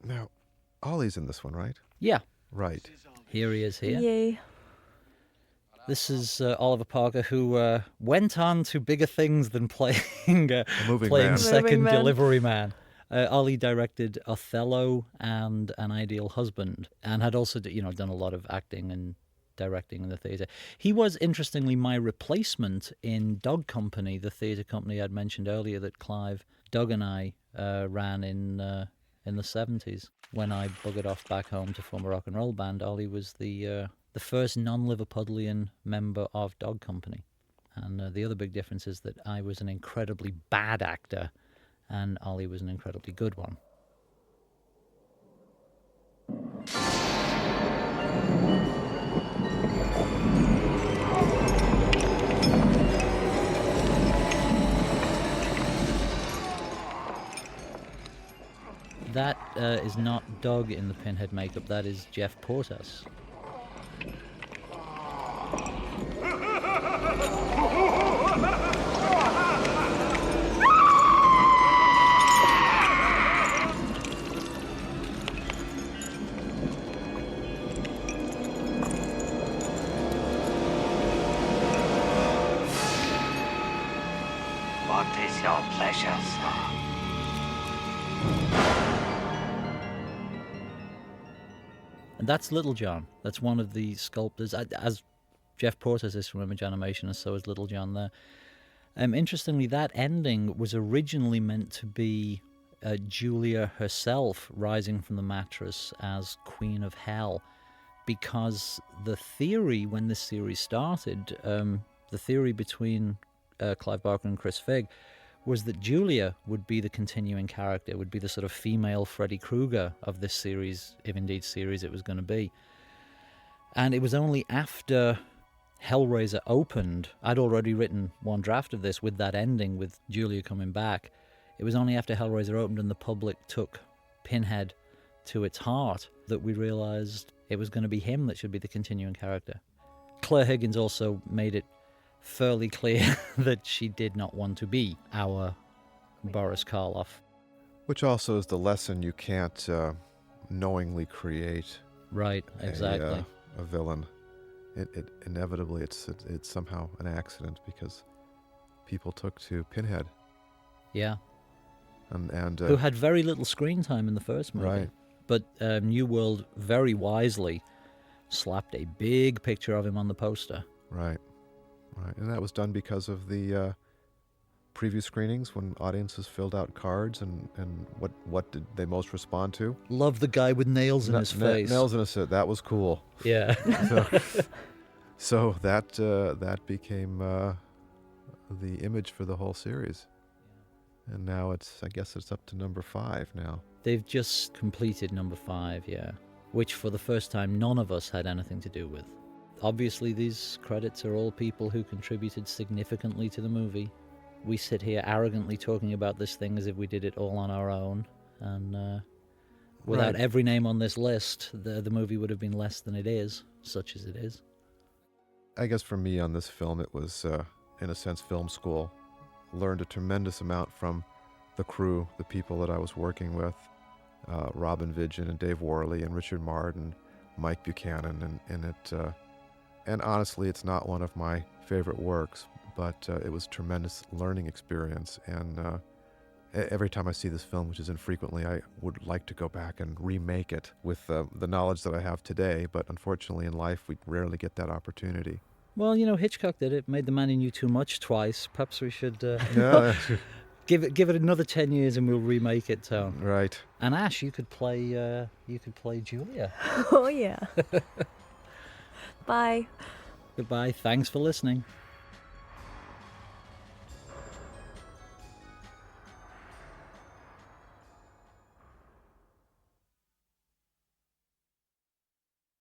Now, Ollie's in this one, right? Yeah. Right. Here he is here. Yay. This is Oliver Parker, who went on to bigger things than playing moving playing man. second Moving man. delivery man. Ollie directed Othello and An Ideal Husband, and had also done a lot of acting and directing in the theatre. He was, interestingly, my replacement in Dog Company, the theatre company I'd mentioned earlier that Clive, Doug and I ran in the 70s. When I buggered off back home to form a rock and roll band, Ollie was the first non-Liverpudlian member of Dog Company. And the other big difference is that I was an incredibly bad actor and Ollie was an incredibly good one. That is not Doug in the Pinhead makeup, that is Jeff Portas. What is your pleasure, sir? And that's Little John. That's one of the sculptors, as Jeff Portas is from Image Animation, and so is Little John there. Interestingly, that ending was originally meant to be Julia herself rising from the mattress as Queen of Hell, because the theory when this series started, the theory between Clive Barker and Chris Figg, was that Julia would be the continuing character, would be the sort of female Freddy Krueger of this series, if indeed series it was going to be. And it was only after Hellraiser opened, I'd already written one draft of this with that ending, with Julia coming back. It was only after Hellraiser opened and the public took Pinhead to its heart that we realized it was going to be him that should be the continuing character. Claire Higgins also made it fairly clear that she did not want to be our Boris Karloff. Which also is the lesson you can't knowingly create. Right, exactly. A villain. It inevitably it's somehow an accident because people took to Pinhead. Yeah. And who had very little screen time in the first movie. Right. But New World very wisely slapped a big picture of him on the poster. Right. Right. And that was done because of the preview screenings when audiences filled out cards and what did they most respond to? Love the guy with nails in his face. Nails in his face. That was cool. Yeah. So that became the image for the whole series. And now I guess it's up to number 5 now. They've just completed number 5, yeah. Which for the first time none of us had anything to do with. Obviously these credits are all people who contributed significantly to the movie. We sit here arrogantly talking about this thing as if we did it all on our own. And without every name on this list, the movie would have been less than it is, such as it is. I guess for me on this film, it was, in a sense, film school. Learned a tremendous amount from the crew, the people that I was working with, Robin Vidgen and Dave Worley and Richard Martin, Mike Buchanan, and honestly, it's not one of my favorite works, but it was a tremendous learning experience, and every time I see this film, which is infrequently, I would like to go back and remake it with the knowledge that I have today, but unfortunately in life, we rarely get that opportunity. Well, Hitchcock did it, made The Man Who Knew Too Much twice. Perhaps we should give it another 10 years and we'll remake it, Tone. Right. And Ash, you could play Julia. Oh, yeah. Bye. Goodbye. Thanks for listening.